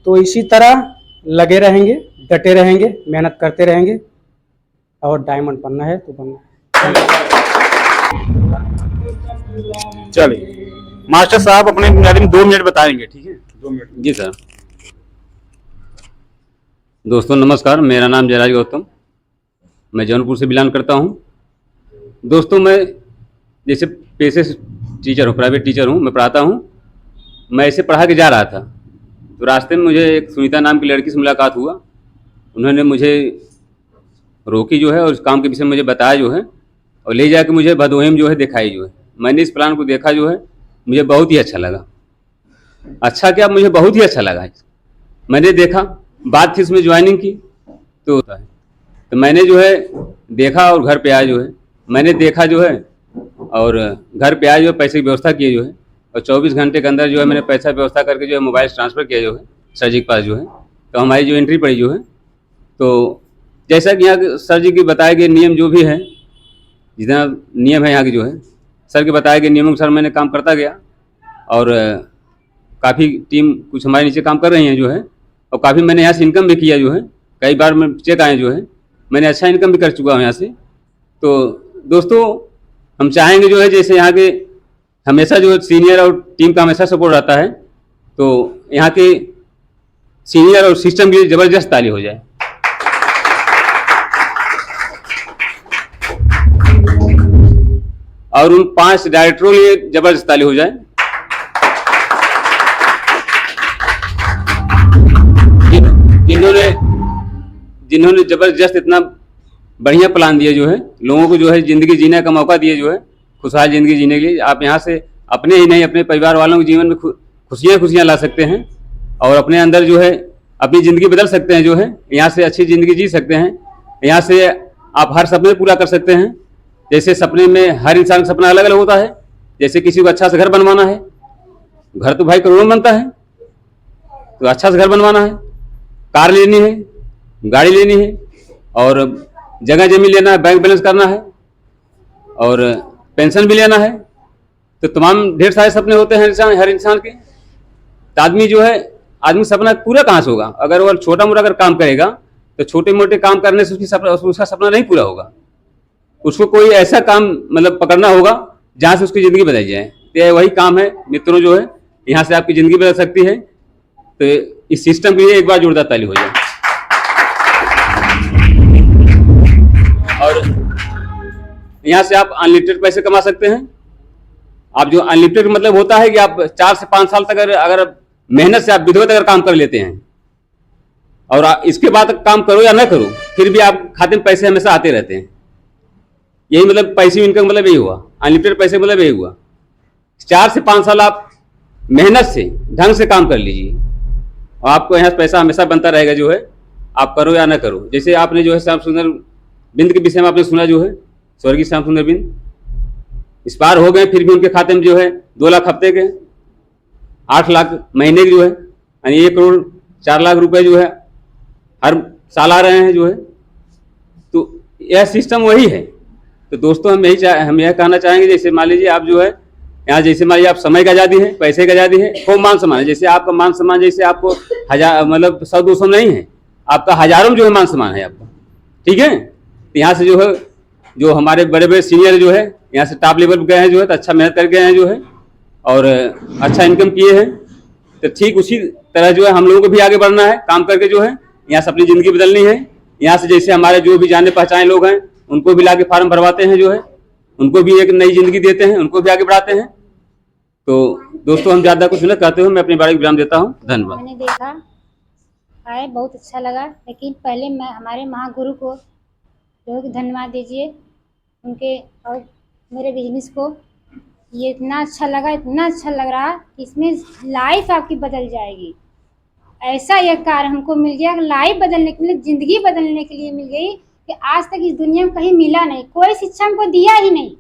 तो इसी तरह लगे रहेंगे, डटे रहेंगे, मेहनत करते रहेंगे, और डायमंड बनना है तो बनना है। चलिए मास्टर साहब अपने बारे में 2 मिनट बताएंगे, ठीक है? 2 मिनट। जी सर। दोस्तों नमस्कार, मेरा नाम जयराज गौतम, मैं जौनपुर से बिलोंग करता हूं। दोस्तों मैं जैसे पेशे से टीचर हूं, प्राइवेट टीचर हूं, मैं पढ़ाता हूं। मैं ऐसे पढ़ा के जा रहा था, तो रास्ते में मुझे एक सुनीता नाम की लड़की से मुलाकात हुआ। उन्होंने मुझे रोकी जो है, और उस काम के विषय में मुझे बताया जो है, और ले जाके मुझे भदोही में जो है दिखाई जो है। मैंने इस प्लान को देखा जो है, मुझे बहुत ही अच्छा लगा। अच्छा क्या, मुझे बहुत ही अच्छा लगा। मैंने देखा, बात थी इसमें ज्वाइनिंग की, तो मैंने जो है देखा, और घर पे आया जो है, मैंने देखा जो है, और घर पे आया जो है, पैसे की व्यवस्था किए जो है, और 24 घंटे के अंदर जो है मैंने पैसा व्यवस्था करके जो है मोबाइल ट्रांसफ़र किया जो है सर जी के पास जो है। तो हमारी जो एंट्री पड़ी जो है, तो जैसा कि यहाँ के सर जी के बताए गए नियम जो भी है, जितना नियम है यहाँ की जो है, सर के बताए गए नियमों के सर मैंने काम करता गया। और काफ़ी टीम कुछ हमारे नीचे काम कर रही हैं जो है, और काफ़ी मैंने यहाँ से इनकम भी किया जो है। कई बार मैं चेक आए जो है, मैंने अच्छा इनकम भी कर चुका हूँ यहाँ से। तो दोस्तों हम चाहेंगे जो है जैसे यहाँ के हमेशा जो सीनियर और टीम का हमेशा सपोर्ट रहता है, तो यहाँ के सीनियर और सिस्टम की ज़बरदस्त ताली हो जाए। और उन 5 डायरेक्टरों के लिए जबरदस्त ताली हो जाए जिन्होंने जबरदस्त इतना बढ़िया प्लान दिया, जो है लोगों को जो है जिंदगी जीने का मौका दिया, जो है खुशहाल जिंदगी जीने के लिए। आप यहाँ से अपने ही नहीं अपने परिवार वालों के जीवन में खुशियाँ ला सकते हैं और अपने अंदर जो है अपनी ज़िंदगी बदल सकते हैं, जो है यहाँ से अच्छी ज़िंदगी जी सकते हैं। यहाँ से आप हर सपने पूरा कर सकते हैं। जैसे सपने में हर इंसान का सपना अलग अलग होता है। जैसे किसी को अच्छा सा घर बनवाना है, घर तो भाई करोड़ों में बनता है, तो अच्छा सा घर बनवाना है, कार लेनी है, गाड़ी लेनी है और जगह जमीन लेना है, बैंक बैलेंस करना है और पेंशन भी लेना है। तो तमाम ढेर सारे सपने होते हैं हर इंसान के। तो आदमी जो है आदमी सपना पूरा कहाँ से होगा? अगर वो छोटा मोटा अगर काम करेगा तो छोटे मोटे काम करने से उसका सपना नहीं पूरा होगा। उसको कोई ऐसा काम मतलब पकड़ना होगा जहाँ से उसकी ज़िंदगी बदल जाए। तो वही काम है मित्रों, जो है यहाँ से आपकी ज़िंदगी बदल सकती है। तो इस सिस्टम के लिए एक बार जोरदार ताली हो जाए। और यहाँ से आप अनलिमिटेड पैसे कमा सकते हैं। आप जो अनलिमिटेड मतलब होता है कि आप 4 से 5 साल तक अगर मेहनत से आप विधिवत अगर काम कर लेते हैं और इसके बाद काम करो या ना करो, फिर भी आप खाते में पैसे हमेशा आते रहते हैं। यही मतलब पैसिव इनकम मतलब यही हुआ, अनलिमिटेड पैसे मतलब यही हुआ। 4 से 5 साल आप मेहनत से ढंग से काम कर लीजिए और आपको यहाँ पैसा हमेशा बनता रहेगा, जो है आप करो या ना करो। जैसे आपने जो है श्याम सुंदर बिंद के विषय में आपने सुना, जो है स्वर्गीय श्याम सुंदर बिंद एक्सपायर हो गए, फिर भी उनके खाते में जो है 2 लाख हफ्ते के, 8 लाख महीने के, जो है यानी 1 करोड़ 4 लाख रुपए जो है हर साल आ रहे हैं, जो है। तो यह सिस्टम वही है। तो दोस्तों हम यह कहना चाहेंगे, जैसे मान लीजिए आप जो है यहाँ, जैसे मान लीजिए आप समय का आज़ादी है, पैसे का आज़ादी है, खूब मान सम्मान है। जैसे आपका मान सम्मान जैसे आपको 1000 मतलब 100-200 नहीं है, आपका हजारों में जो है मान सम्मान है आपका, ठीक है। तो यहाँ से जो है जो हमारे बड़े बड़े सीनियर जो है यहाँ से टॉप लेवल पर गए हैं, जो है तो अच्छा मेहनत कर गए हैं, जो है और अच्छा इनकम किए हैं। तो ठीक उसी तरह जो है हम लोगों को भी आगे बढ़ना है, काम करके जो है यहाँ से अपनी ज़िंदगी बदलनी है। यहाँ से जैसे हमारे जो भी जाने पहचाने लोग हैं उनको भी लाके फार्म भरवाते हैं, जो है उनको भी एक नई ज़िंदगी देते हैं, उनको भी आगे बढ़ाते हैं। तो दोस्तों हम ज़्यादा कुछ न कहते हुए मैं अपनी बारी विराम देता हूँ। धन्यवाद। मैंने देखा आए बहुत अच्छा लगा, लेकिन पहले मैं हमारे महागुरु को जो है धन्यवाद दीजिए उनके और मेरे बिजनेस को। ये इतना अच्छा लगा, इतना अच्छा लग रहा कि इसमें लाइफ आपकी बदल जाएगी। ऐसा यह कार्य हमको मिल गया, लाइफ बदलने के लिए, ज़िंदगी बदलने के लिए मिल गई कि आज तक इस दुनिया में कहीं मिला नहीं, कोई शिक्षा हमको दिया ही नहीं।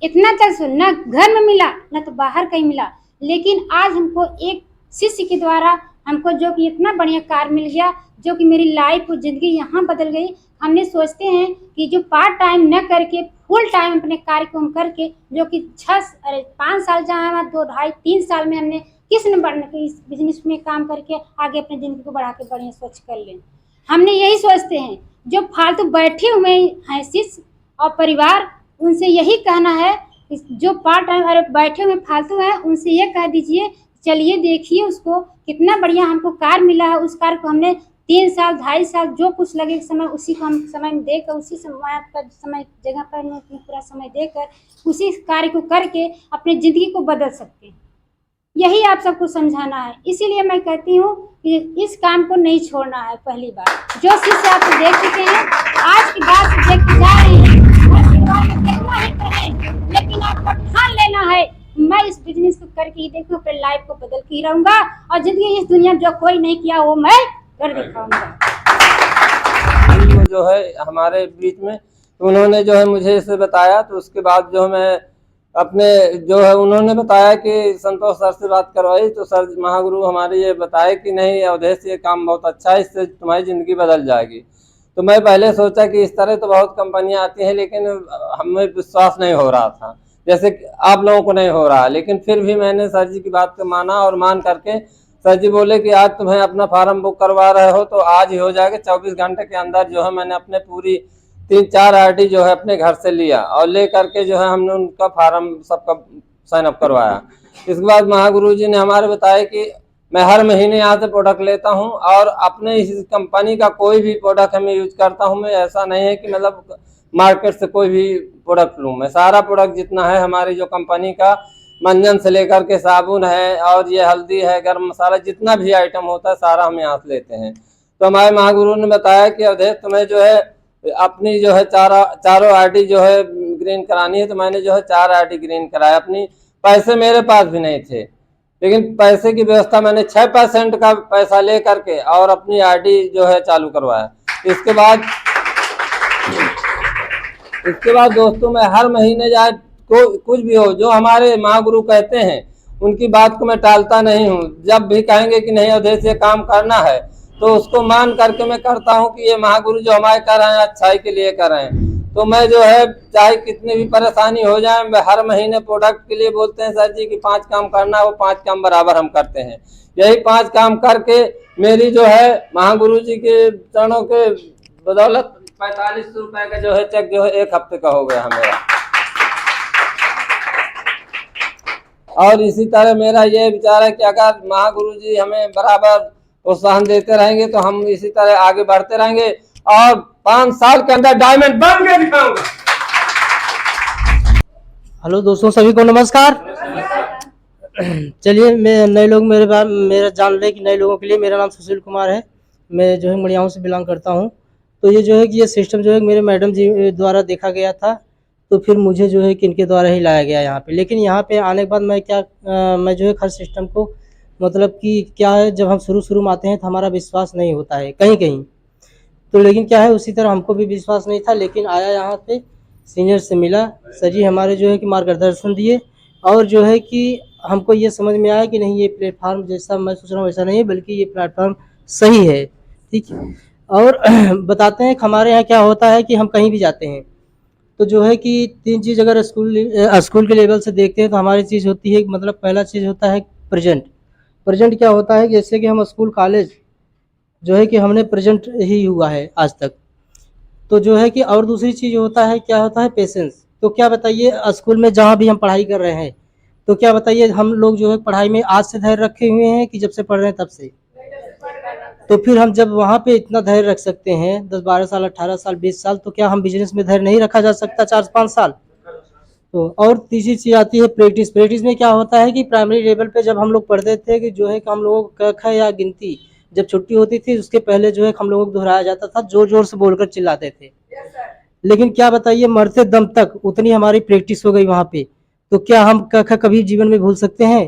इतना चल सुन, ना घर में मिला ना तो बाहर कहीं मिला, लेकिन आज हमको एक शिष्य के द्वारा हमको जो कि इतना बढ़िया कार्य मिल गया, जो कि मेरी लाइफ और ज़िंदगी यहाँ बदल गई। हमने सोचते हैं कि जो पार्ट टाइम न करके फुल टाइम अपने कार्य को हम करके, जो कि 5 साल जहाँ 2 ढाई 3 साल में हमने किस न बढ़ने के इस बिजनेस में काम करके आगे अपनी ज़िंदगी को बढ़ा के बढ़िया सोच कर लें। हमने यही सोचते हैं, जो फालतू बैठे हुए हैं शिष्य और परिवार, उनसे यही कहना है कि जो पार्ट टाइम अरे बैठे हुए फालतू हैं, उनसे ये कह दीजिए चलिए देखिए उसको कितना बढ़िया हमको कार्य मिला है। उस कार्य को हमने 3 साल 2.5 साल जो कुछ लगे समय, उसी को हम समय में देकर, उसी समय पर समय जगह पर पूरा समय देकर उसी कार्य को करके अपनी ज़िंदगी को बदल सकते हैं। यही आप सबको समझाना है। इसीलिए मैं कहती हूँ कि इस काम को नहीं छोड़ना है। पहली बार जो शिष्य आप देख चुके हैं, आज की बात देखते जा रहे हैं, देखना ही करें, लेकिन आपको ठान लेना है मैं इस बिजनेस को करके ही देखूँ, अपने लाइफ को बदल के ही रहूँगा और जिंदगी इस दुनिया में जो कोई नहीं किया वो मैं कर दिखाऊंगा। जो है हमारे बीच में, तो उन्होंने जो है मुझे इसे बताया, तो उसके बाद जो मैं अपने जो है उन्होंने बताया कि संतोष सर से बात करवाई, तो सर महागुरु हमारे ये बताए कि नहीं अवधेश ये काम बहुत अच्छा है, इससे तुम्हारी ज़िंदगी बदल जाएगी। तो मैं पहले सोचा कि इस तरह तो बहुत कंपनियां आती हैं, लेकिन हमें विश्वास नहीं हो रहा था, जैसे आप लोगों को नहीं हो रहा। लेकिन फिर भी मैंने सर जी की बात को माना और मान करके सर जी बोले कि आज तुम्हें अपना फार्म बुक करवा रहे हो तो आज ही हो जाएगा। 24 घंटे के अंदर जो है मैंने अपने पूरी 3-4 आईडी जो है अपने घर से लिया और ले करके जो है हमने उनका फार्म सबका साइन अप करवाया। इसके बाद महागुरु जी ने हमारे बताया कि मैं हर महीने यहाँ से प्रोडक्ट लेता हूँ और अपने इस कंपनी का कोई भी प्रोडक्ट मैं यूज करता हूँ। मैं ऐसा नहीं है कि मतलब मार्केट से कोई भी प्रोडक्ट लूँ, मैं सारा प्रोडक्ट जितना है हमारी जो कंपनी का, मंजन से लेकर के साबुन है और ये हल्दी है, गरम मसाला, जितना भी आइटम होता है सारा हम यहाँ से लेते हैं। तो हमारे महागुरु ने बताया कि अवधेश तुम्हें जो है अपनी जो है चारों आईडी जो है ग्रीन करानी है। तो मैंने जो है 4 आईडी ग्रीन कराया। अपनी पैसे मेरे पास भी नहीं थे, लेकिन पैसे की व्यवस्था मैंने 6% का पैसा ले करके और अपनी आईडी जो है चालू करवाया। इसके बाद दोस्तों मैं हर महीने जाए कुछ भी हो, जो हमारे महागुरु कहते हैं उनकी बात को मैं टालता नहीं हूँ। जब भी कहेंगे कि नहीं अवधेश ये काम करना है तो उसको मान करके मैं करता हूँ कि ये महागुरु जो हमारे कर रहे हैं अच्छाई के लिए कर रहे हैं। तो मैं जो है चाहे कितनी भी परेशानी हो जाए, मैं हर महीने प्रोडक्ट के लिए बोलते हैं सर जी कि 5 काम करना है, वो 5 काम बराबर हम करते हैं। यही 5 काम करके मेरी जो है महागुरु जी के चरणों के बदौलत 4500 रुपए का जो है चेक जो है 1 हफ्ते का हो गया मेरा। और इसी तरह मेरा ये विचार है कि अगर महागुरु जी हमें बराबर प्रोत्साहन देते रहेंगे तो हम इसी तरह आगे बढ़ते रहेंगे और 5 साल के अंदर डायमंड बन के दिखाऊंगा। हेलो दोस्तों, सभी को नमस्कार। चलिए, मैं नए लोग मेरा जान लें कि नए लोगों के लिए मेरा नाम सुशील कुमार है। मैं जो है मड़ियाओं से बिलोंग करता हूँ। तो ये जो है कि ये सिस्टम जो है मेरे मैडम जी द्वारा देखा गया था, तो फिर मुझे जो है कि इनके द्वारा ही लाया गया यहाँ पे। लेकिन यहाँ पे आने के बाद मैं जो है हर सिस्टम को मतलब कि क्या है, जब हम शुरू में आते हैं तो हमारा विश्वास नहीं होता है कहीं। तो लेकिन क्या है, उसी तरह हमको भी विश्वास नहीं था। लेकिन आया यहाँ पे, सीनियर से मिला, सर जी हमारे जो है कि मार्गदर्शन दिए और जो है कि हमको ये समझ में आया कि नहीं, ये प्लेटफार्म जैसा मैं सोच रहा हूँ वैसा नहीं है, बल्कि ये प्लेटफार्म सही है। ठीक है। और बताते हैं कि हमारे यहाँ क्या होता है कि हम कहीं भी जाते हैं तो जो है कि 3 चीज़ अगर स्कूल के लेवल से देखते हैं तो हमारी चीज़ होती है, मतलब पहला चीज़ होता है प्रेजेंट क्या होता है, जैसे कि हम स्कूल कॉलेज जो है कि हमने प्रेजेंट ही हुआ है आज तक। तो जो है कि और दूसरी चीज़ होता है, क्या होता है, पेशेंस। तो क्या बताइए, स्कूल में जहाँ भी हम पढ़ाई कर रहे हैं तो क्या बताइए, हम लोग जो है पढ़ाई में आज से धैर्य रखे हुए हैं कि जब से पढ़ रहे हैं तब से। तो फिर हम जब वहाँ पे इतना धैर्य रख सकते हैं 10-12 साल, 18 साल, 20 साल, तो क्या हम बिजनेस में धैर्य नहीं रखा जा सकता 4-5 साल? तो और तीसरी चीज़ आती है प्रैक्टिस में क्या होता है कि प्राइमरी लेवल पे जब हम लोग पढ़ते थे कि जो है कि हम लोगों को क ख या गिनती जब छुट्टी होती थी उसके पहले जो है हम लोगों को दोहराया जाता था, जोर से बोलकर चिल्लाते थे। लेकिन क्या बताइए, मरते दम तक उतनी हमारी प्रैक्टिस हो गई वहाँ पे, तो क्या हम क ख कभी जीवन में भूल सकते हैं?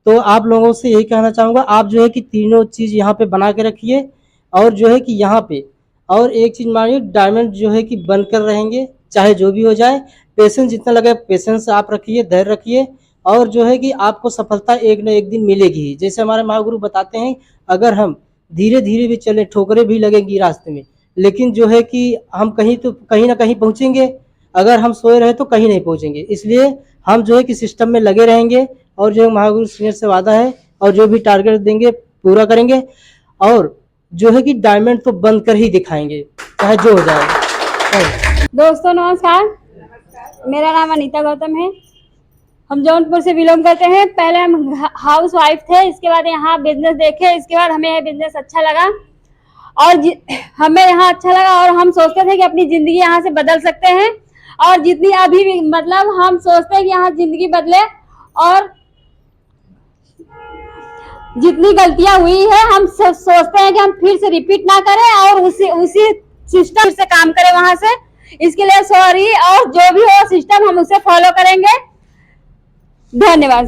तो आप लोगों से यही कहना चाहूँगा, आप जो है कि तीनों चीज़ यहाँ पे बना के रखिए और जो है कि यहाँ पे और एक चीज़ मानिए, डायमंड जो है कि बनकर रहेंगे चाहे जो भी हो जाए। पेशेंस जितना लगे पेशेंस आप रखिए, धैर्य रखिए और जो है कि आपको सफलता एक न एक दिन मिलेगी ही। जैसे हमारे महागुरु बताते हैं, अगर हम धीरे भी चलें, ठोकरें भी लगेंगी रास्ते में, लेकिन जो है कि हम कहीं ना कहीं पहुँचेंगे। अगर हम सोए रहे तो कहीं नहीं पहुँचेंगे। इसलिए हम जो है कि सिस्टम में लगे रहेंगे और जो है महागुरु सीनियर से वादा है और जो भी टारगेट देंगे पूरा करेंगे और जो है कि डायमंड तो बंद कर ही दिखाएंगे, चाहे जो हो जाए। दोस्तों नमस्कार, मेरा नाम अनीता गौतम है। हम जौनपुर से बिलोंग करते हैं। पहले हम हाउस वाइफ थे, इसके बाद यहाँ बिजनेस देखे, इसके बाद हमें यह बिजनेस अच्छा लगा और हमें यहाँ अच्छा लगा और हम सोचते थे कि अपनी जिंदगी यहाँ से बदल सकते हैं। और जितनी अभी भी मतलब हम सोचते हैं कि यहाँ जिंदगी बदले और जितनी गलतियां हुई है हम सोचते हैं कि हम फिर से रिपीट ना करें और उसी सिस्टम से काम करें वहां से। इसके लिए सॉरी, और जो भी हो सिस्टम हम उसे फॉलो करेंगे। धन्यवाद।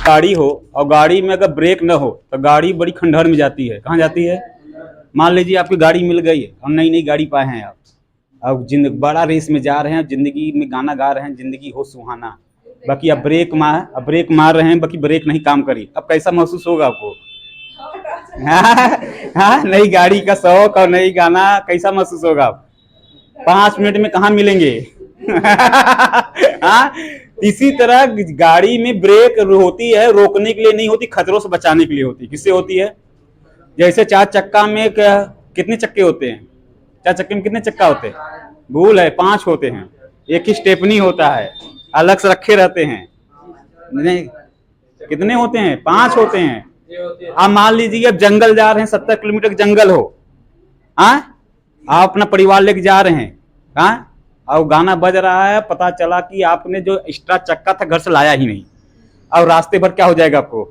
गाड़ी हो और गाड़ी में अगर ब्रेक न हो तो गाड़ी बड़ी खंडहर में जाती है। कहाँ जाती है? मान लीजिए आपकी गाड़ी मिल गई है और नई गाड़ी पाए हैं आप, अब बड़ा रेस में जा रहे हैं, जिंदगी में गाना गा रहे हैं, जिंदगी हो सुहाना, बाकी अब ब्रेक मार रहे हैं, बाकी ब्रेक नहीं काम करी, अब कैसा महसूस होगा आपको? हाँ, नई गाड़ी का शौक और नई गाना कैसा महसूस होगा? 5 मिनट में कहाँ मिलेंगे? हाँ, इसी तरह गाड़ी में ब्रेक होती है रोकने के लिए नहीं होती, खतरों से बचाने के लिए होती। किससे होती है? जैसे 4 चक्का में कितने चक्के होते हैं? 4 चक्के में कितने चक्का होते हैं? भूल है, 5 होते हैं। एक ही स्टेपनी होता है, अलग से रखे रहते हैं। नहीं, कितने होते हैं? 5 होते हैं। आप मान लीजिए अब जंगल जा रहे हैं, 70 किलोमीटर का जंगल हो, आप अपना परिवार लेके जा रहे हैं, और गाना बज रहा है, पता चला कि आपने जो एक्स्ट्रा चक्का था घर से लाया ही नहीं, और रास्ते भर क्या हो जाएगा आपको?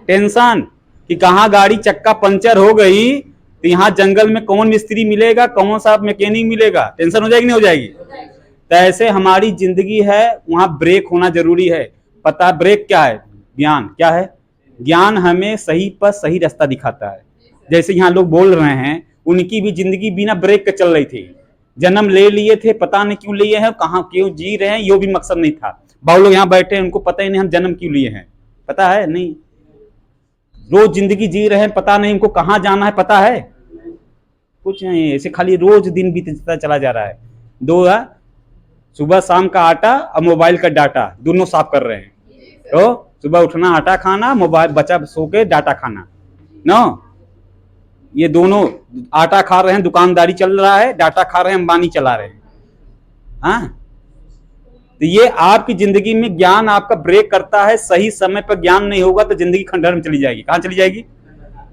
टेंशन कि कहाँ गाड़ी चक्का पंचर हो गई, तो यहाँ जंगल में कौन मिस्त्री मिलेगा, कौन सा मैकेनिक मिलेगा? टेंशन हो जाएगी नहीं हो जाएगी? तो ऐसे हमारी जिंदगी है, वहां ब्रेक होना जरूरी है। पता ब्रेक क्या है? ज्ञान। क्या है? ज्ञान हमें सही पर सही रास्ता दिखाता है। जैसे यहाँ लोग बोल रहे हैं, उनकी भी जिंदगी बिना ब्रेक के चल रही थी। जन्म ले लिए थे, पता नहीं क्यों लिए हैं, कहाँ क्यों जी रहे हैं, ये भी मकसद नहीं था। बहुत लोग यहाँ बैठे हैं, उनको पता ही नहीं हम जन्म क्यों लिए हैं, पता है नहीं। रोज जिंदगी जी रहे हैं, पता नहीं उनको कहाँ जाना है, पता है कुछ नहीं। ऐसे खाली रोज दिन बीतता चला जा रहा है। दो सुबह शाम का आटा और मोबाइल का डाटा दोनों साफ कर रहे हैं। तो सुबह उठना आटा खाना, मोबाइल बचा सो के डाटा खाना, नो ये दोनों आटा खा रहे हैं, दुकानदारी चल रहा है, डाटा खा रहे हैं, अंबानी चला रहे हैं। तो ये आपकी जिंदगी में ज्ञान आपका ब्रेक करता है। सही समय पर ज्ञान नहीं होगा तो जिंदगी खंडहर में चली जाएगी। कहाँ चली जाएगी?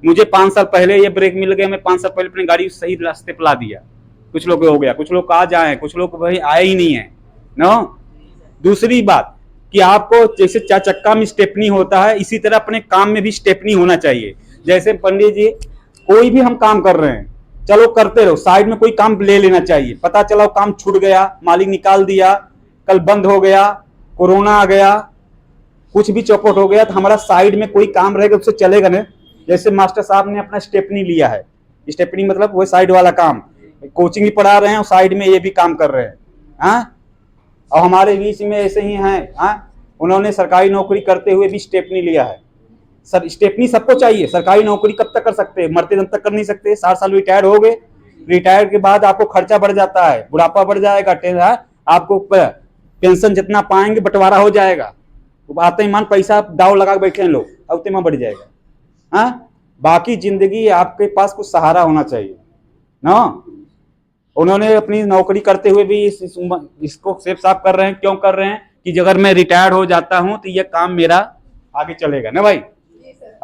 मुझे 5 साल पहले ये ब्रेक मिल गया, मैं 5 साल पहले अपनी गाड़ी सही रास्ते पर ला दिया। कुछ लोग हो गया, कुछ लोग आज आए, कुछ लोग भाई आए ही नहीं है। नो दूसरी बात कि आपको जैसे 4 चक्का में स्टेपनी होता है, इसी तरह अपने काम में भी स्टेपनी होना चाहिए। जैसे पंडित जी, कोई भी हम काम कर रहे हैं, चलो करते रहो, साइड में कोई काम ले लेना चाहिए। पता चला काम छूट गया, मालिक निकाल दिया, कल बंद हो गया, कोरोना आ गया, कुछ भी चौपट हो गया, तो हमारा साइड में कोई काम रहेगा, उससे चलेगा ना। जैसे मास्टर साहब ने अपना स्टेपनी लिया है, स्टेपनी मतलब वो साइड वाला काम, कोचिंग भी पढ़ा रहे हैं और साइड में ये भी काम कर रहे हैं। और हमारे बीच में ऐसे ही हैं, उन्होंने सरकारी नौकरी करते हुए भी स्टेपनी लिया है। सर स्टेपनी सबको चाहिए। सरकारी नौकरी कब तक कर सकते हैं? मरते दम तक कर नहीं सकते। 60 साल रिटायर हो गए, रिटायर के बाद आपको खर्चा बढ़ जाता है, बुढ़ापा बढ़ जाएगा, आपको पेंशन जितना पाएंगे बंटवारा हो जाएगा। आते ही मान पैसा दाव लगा बैठे हैं लोग, अब उतना बढ़ जाएगा। बाकी जिंदगी आपके पास कुछ सहारा होना चाहिए ना। उन्होंने अपनी नौकरी करते हुए भी इसको सेफ साफ कर रहे हैं। क्यों कर रहे हैं? कि अगर मैं रिटायर हो जाता हूं तो ये काम मेरा आगे चलेगा ना भाई।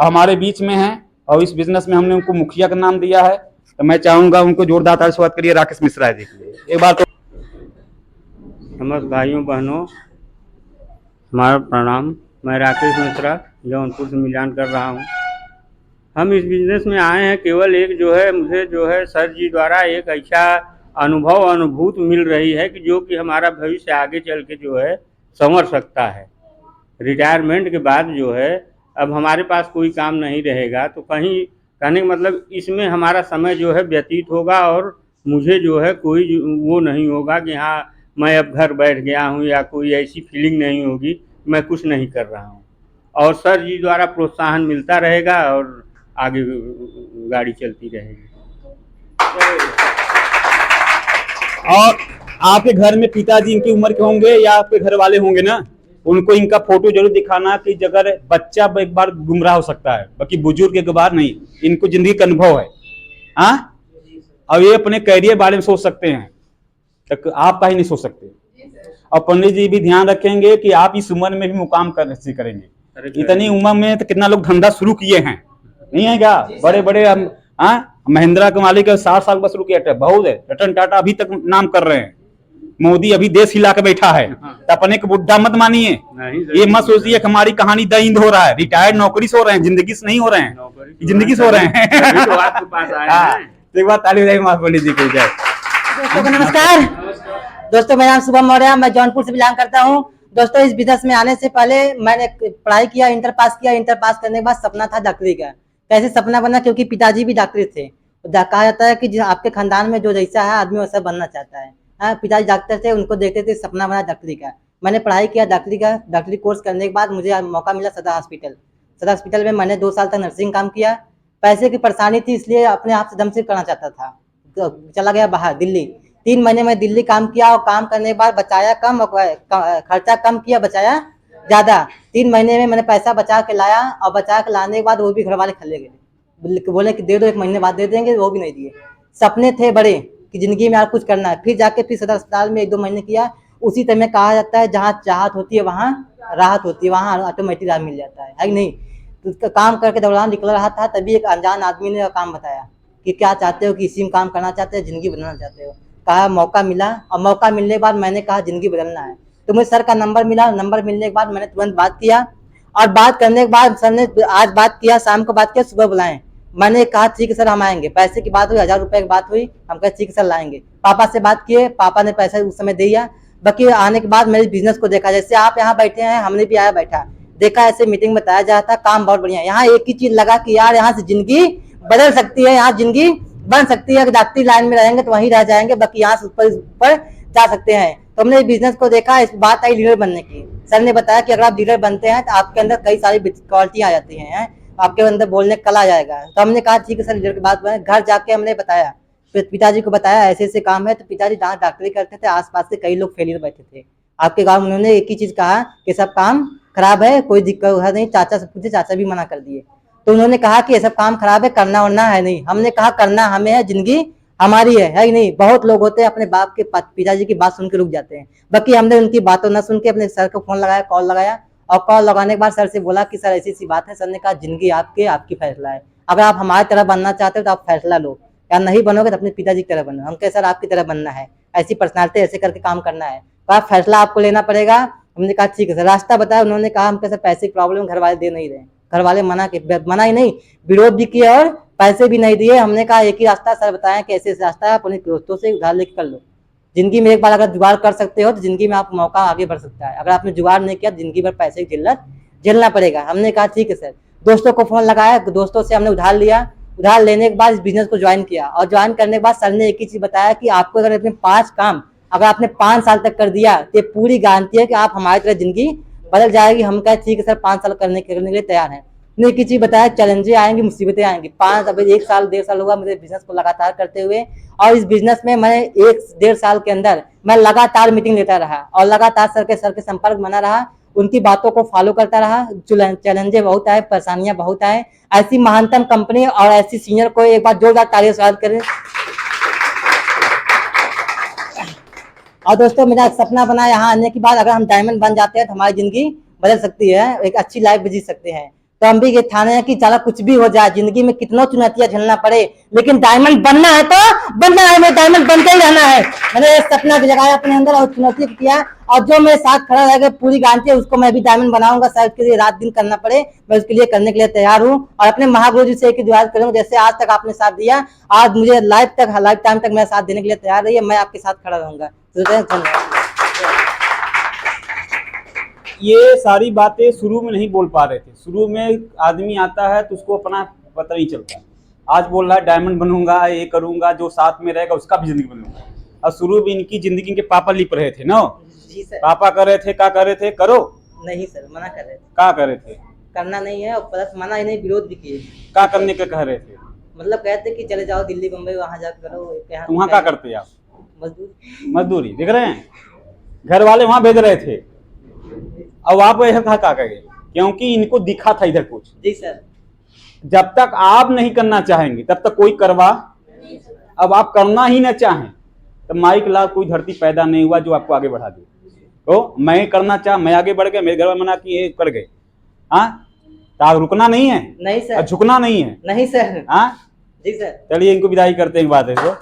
हमारे बीच में है और इस बिजनेस में हमने उनको मुखिया का नाम दिया है, तो मैं चाहूंगा उनको जोरदार ताली से स्वागत करिए। राकेश मिश्रा जी के लिए एक बार तो। समस्त भाइयों बहनों, हमारा प्रणाम। मैं राकेश मिश्रा जौनपुर से मिलान कर रहा हूँ। हम इस बिजनेस में आए हैं केवल एक जो है, मुझे जो है सर जी द्वारा एक ऐसा अनुभूति मिल रही है कि जो कि हमारा भविष्य आगे चल के जो है संवर सकता है। रिटायरमेंट के बाद जो है अब हमारे पास कोई काम नहीं रहेगा, तो कहीं कहने का मतलब इसमें हमारा समय जो है व्यतीत होगा और मुझे जो है कोई वो नहीं होगा कि हाँ मैं अब घर बैठ गया हूँ, या कोई ऐसी फीलिंग नहीं होगी मैं कुछ नहीं कर रहा हूँ। और सर जी द्वारा प्रोत्साहन मिलता रहेगा और आगे गाड़ी चलती रहेगी। और आपके घर में पिताजी इनकी उम्र के होंगे या आपके घर वाले होंगे ना, उनको इनका फोटो जरूर दिखाना कि अगर बच्चा एक बार गुमराह हो सकता है, बाकी बुजुर्ग एक बार नहीं। इनको जिंदगी का अनुभव है। और ये अपने कैरियर बारे में सोच सकते हैं, तक आप का ही नहीं सोच सकते। और पंडित जी भी ध्यान रखेंगे कि आप इस उम्र में भी मुकाम करेंगे। इतनी उम्र में तो कितना लोग धंधा शुरू किए हैं, नहीं है क्या? बड़े बड़े महिंद्रा के मालिक 60 साल का शुरू किया, बहुत है। रतन टाटा अभी तक नाम कर रहे हैं। मोदी अभी देश हिला के बैठा है। तो अपने को बुढ़ा मत मानिए। ये मत सोचिए कि हमारी कहानी दईंद हो रहा है। रिटायर्ड नौकरी से हो रहे हैं, जिंदगी से नहीं हो रहे हैं, जिंदगी से हो रहे हैं। एक बार ताली बजाइए पंडित जी को। जय। दोस्तों को नमस्कार। दोस्तों मेरा नाम शुभम मौर्य, मैं जौनपुर से बिलोंग करता हूँ। दोस्तों इस बिजनेस में आने से पहले मैंने पढ़ाई किया, इंटर पास किया। इंटर पास करने के बाद सपना था डॉक्टरी का। कैसे सपना बना? क्योंकि पिताजी भी डॉक्टर थे। कहा जाता है कि आपके खानदान में जो जैसा है आदमी वैसा बनना चाहता है। पिताजी डॉक्टर थे, उनको देखते थे, सपना बना डॉक्टरी का। मैंने पढ़ाई किया डॉक्टरी का। डॉक्टरी कोर्स करने के बाद मुझे मौका मिला सदर हॉस्पिटल। सदर हॉस्पिटल में मैंने 2 साल तक नर्सिंग काम किया। पैसे की परेशानी थी, इसलिए अपने आप से दम से करना चाहता था। तो चला गया बाहर दिल्ली। 3 महीने में दिल्ली काम किया और काम करने के बाद बचाया कम और खर्चा कम किया, बचाया ज्यादा। 3 महीने में मैंने पैसा बचा के लाया और बचा के लाने के बाद वो भी घर वाले खले गए, बोले कि दे दो, 1 महीने बाद दे देंगे, वो भी नहीं दिए। सपने थे बड़े कि जिंदगी में यार कुछ करना है। फिर जाके फिर सदर अस्पताल में 1-2 महीने किया। उसी समय कहा जाता है जहाँ चाहत होती है वहाँ राहत होती है, वहाँ ऑटोमेटिक राह मिल जाता है कि नहीं। तो उसका काम करके दौरान निकल रहा था, तभी एक अनजान आदमी ने काम बताया कि क्या चाहते हो, कि इसी में काम करना चाहते हो, जिंदगी बदलना चाहते हो। कहा मौका मिला, और मौका मिलने के बाद मैंने कहा जिंदगी बदलना है। तो मुझे सर का नंबर मिला, नंबर मिलने के बाद मैंने तुरंत बात किया, और बात करने के बाद सर ने आज बात किया, शाम को बात किया, सुबह बुलाएं। मैंने कहा ठीक है सर हम आएंगे। पैसे की बात हुई, 1000 रुपए की बात हुई, हम कहे ठीक है सर लाएंगे। पापा से बात किए, पापा ने पैसा उस समय दिया। बाकी आने के बाद मेरे बिजनेस को देखा, जैसे आप यहाँ बैठे हैं हमने भी आया बैठा देखा, ऐसे मीटिंग बताया जाता है, काम बहुत बढ़िया। यहाँ एक ही चीज लगा कि यार यहाँ से जिंदगी बदल सकती है, यहाँ जिंदगी बन सकती है। अगर डॉक्टरी लाइन में रहेंगे तो वहीं रह जाएंगे, बाकी यहाँ से ऊपर जा सकते हैं। तो हमने बिजनेस को देखा, इस बात आई लीडर बनने की। सर ने बताया कि अगर आप लीडर बनते हैं तो आपके अंदर कई सारी क्वालिटी आ जाती हैं, आपके अंदर बोलने कला आ जाएगा। तो हमने कहा ठीक है सर लीडर की बात बने। घर जाके हमने बताया, फिर पिताजी को बताया ऐसे ऐसे काम है। तो पिताजी जहाँ डॉक्टरी करते थे आसपास से कई लोग फेलियर बैठे थे आपके गाँव में। उन्होंने एक ही चीज कहा कि सब काम खराब है, कोई दिक्कत है नहीं। चाचा से पूछे, चाचा भी मना कर दिए। तो उन्होंने कहा कि ये सब काम खराब है, करना वरना है नहीं। हमने कहा करना हमें है, जिंदगी हमारी है कि नहीं। बहुत लोग होते हैं अपने बाप के पिताजी की बात सुन के रुक जाते हैं, बाकी हमने उनकी बातों न सुन के अपने सर को फोन लगाया, कॉल लगाया, और कॉल लगाने के बाद सर से बोला कि सर ऐसी सी बात है। सर ने कहा जिंदगी आपकी फैसला है, अगर आप हमारी तरह बनना चाहते हो तो आप फैसला लो, या नहीं बनोगे तो अपने पिताजी की तरह बनो। हम कहे सर आपकी तरह बनना है, ऐसी पर्सनालिटी ऐसे करके काम करना है, तो आप फैसला आपको लेना पड़ेगा। हमने कहा ठीक है सर। रास्ता बताया, उन्होंने कहा हम कैसे पैसे की प्रॉब्लम घर वाले दे नहीं रहे, घर वाले मना ही नहीं, विरोध भी किया और पैसे भी नहीं दिए। हमने कहा एक ही रास्ता सर बताया कि ऐसे रास्ता है, अपने दोस्तों से उधार लेकर कर लो। जिंदगी में एक बार अगर जुगाड़ कर सकते हो तो जिंदगी में आप मौका आगे बढ़ सकता है। अगर आपने जुगाड़ नहीं किया जिंदगी भर पैसे की जिल्लत झेलना पड़ेगा। हमने कहा ठीक है सर। दोस्तों को फोन लगाया, दोस्तों से हमने उधार लिया। उधार लेने के बाद इस बिजनेस को ज्वाइन किया, और ज्वाइन करने के बाद सर ने एक ही चीज बताया कि आपको अगर अपने 5 काम अगर आपने 5 साल तक कर दिया तो पूरी गारंटी है कि आप हमारी तरह जिंदगी बदल जाएगी। हम कहे ठीक है सर 5 साल करने के लिए तैयार हैं। ने एक चीज बताया, चैलेंजें आएंगी, मुसीबतें आएंगी। 1 साल 1.5 साल होगा मुझे बिजनेस को लगातार करते हुए, और इस बिजनेस में मैं 1-1.5 साल के अंदर मैं लगातार मीटिंग लेता रहा, और लगातार सर के संपर्क बना रहा, उनकी बातों को फॉलो करता रहा। चैलेंजें बहुत आए, परेशानियां बहुत आए। ऐसी महानतम कंपनी और ऐसी सीनियर को एक बार जोरदार तालियों से स्वागत करें। और दोस्तों मेरा सपना बना यहाँ आने के बाद, अगर हम डायमंड बन जाते हैं तो हमारी जिंदगी बदल सकती है, एक अच्छी लाइफ भी जी सकते हैं। तो हम भी ये ठाने हैं कि चलो कुछ भी हो जाए, जिंदगी में कितना चुनौतियां झेलना पड़े, लेकिन डायमंड बनना है तो बनना है, मैं डायमंड बनते ही रहना है। मैंने ये सपना भी जगाया अपने अंदर और चुनौती किया, और जो मेरे साथ खड़ा रहेगा पूरी गारंटी है उसको मैं भी डायमंड बनाऊंगा। शायद उसके लिए रात दिन करना पड़े, मैं उसके लिए करने के लिए तैयार हूँ। और अपने महागुरु जी से एक ही दुआ करूंगा, जैसे आज तक आपने साथ दिया, आज मुझे लाइफ टाइम तक मेरा साथ देने के लिए तैयार रहिए। मैं आपके साथ खड़ा रहूंगा। धन्यवाद। ये सारी बातें शुरू में नहीं बोल पा रहे थे। शुरू में आदमी आता है तो उसको अपना पता नहीं चलता। आज बोल रहा है डायमंड बनूंगा, ये करूंगा, जो साथ में रहेगा उसका भी जिंदगी बनूंगा। और शुरू में इनकी जिंदगी के पापा लिप रहे थे ना, जी सर। पापा कर रहे थे, क्या कर रहे थे, करो नहीं सर, मना कर रहे थे। क्या कर रहे थे, करना नहीं है, और प्लस मना ही नहीं, विरोध भी किए। क्या करने का कह रहे थे, मतलब कहते कि चले जाओ दिल्ली बम्बई, वहां जाकर करो। तो वहाँ क्या करते आप, मजदूरी देख रहे हैं। घर वाले वहां भेज रहे थे, अब आप ऐसा था क्या कहेंगे, क्योंकि इनको दिखा था इधर कुछ। जी सर। जब तक आप नहीं करना चाहेंगे तब तक कोई करवा। अब आप करना ही न चाहें तो माइक ला कोई धरती पैदा नहीं हुआ जो आपको आगे बढ़ा दे। तो मैं करना चाह, मैं आगे बढ़ गया, मेरे घर में मना किए कर गए। हाँ, तो आप रुकना नहीं है, नहीं सर, झुकना नहीं है। नहीं सर। हाँ जी सर। चलिए इनको विदाई करते हैं, बात है तो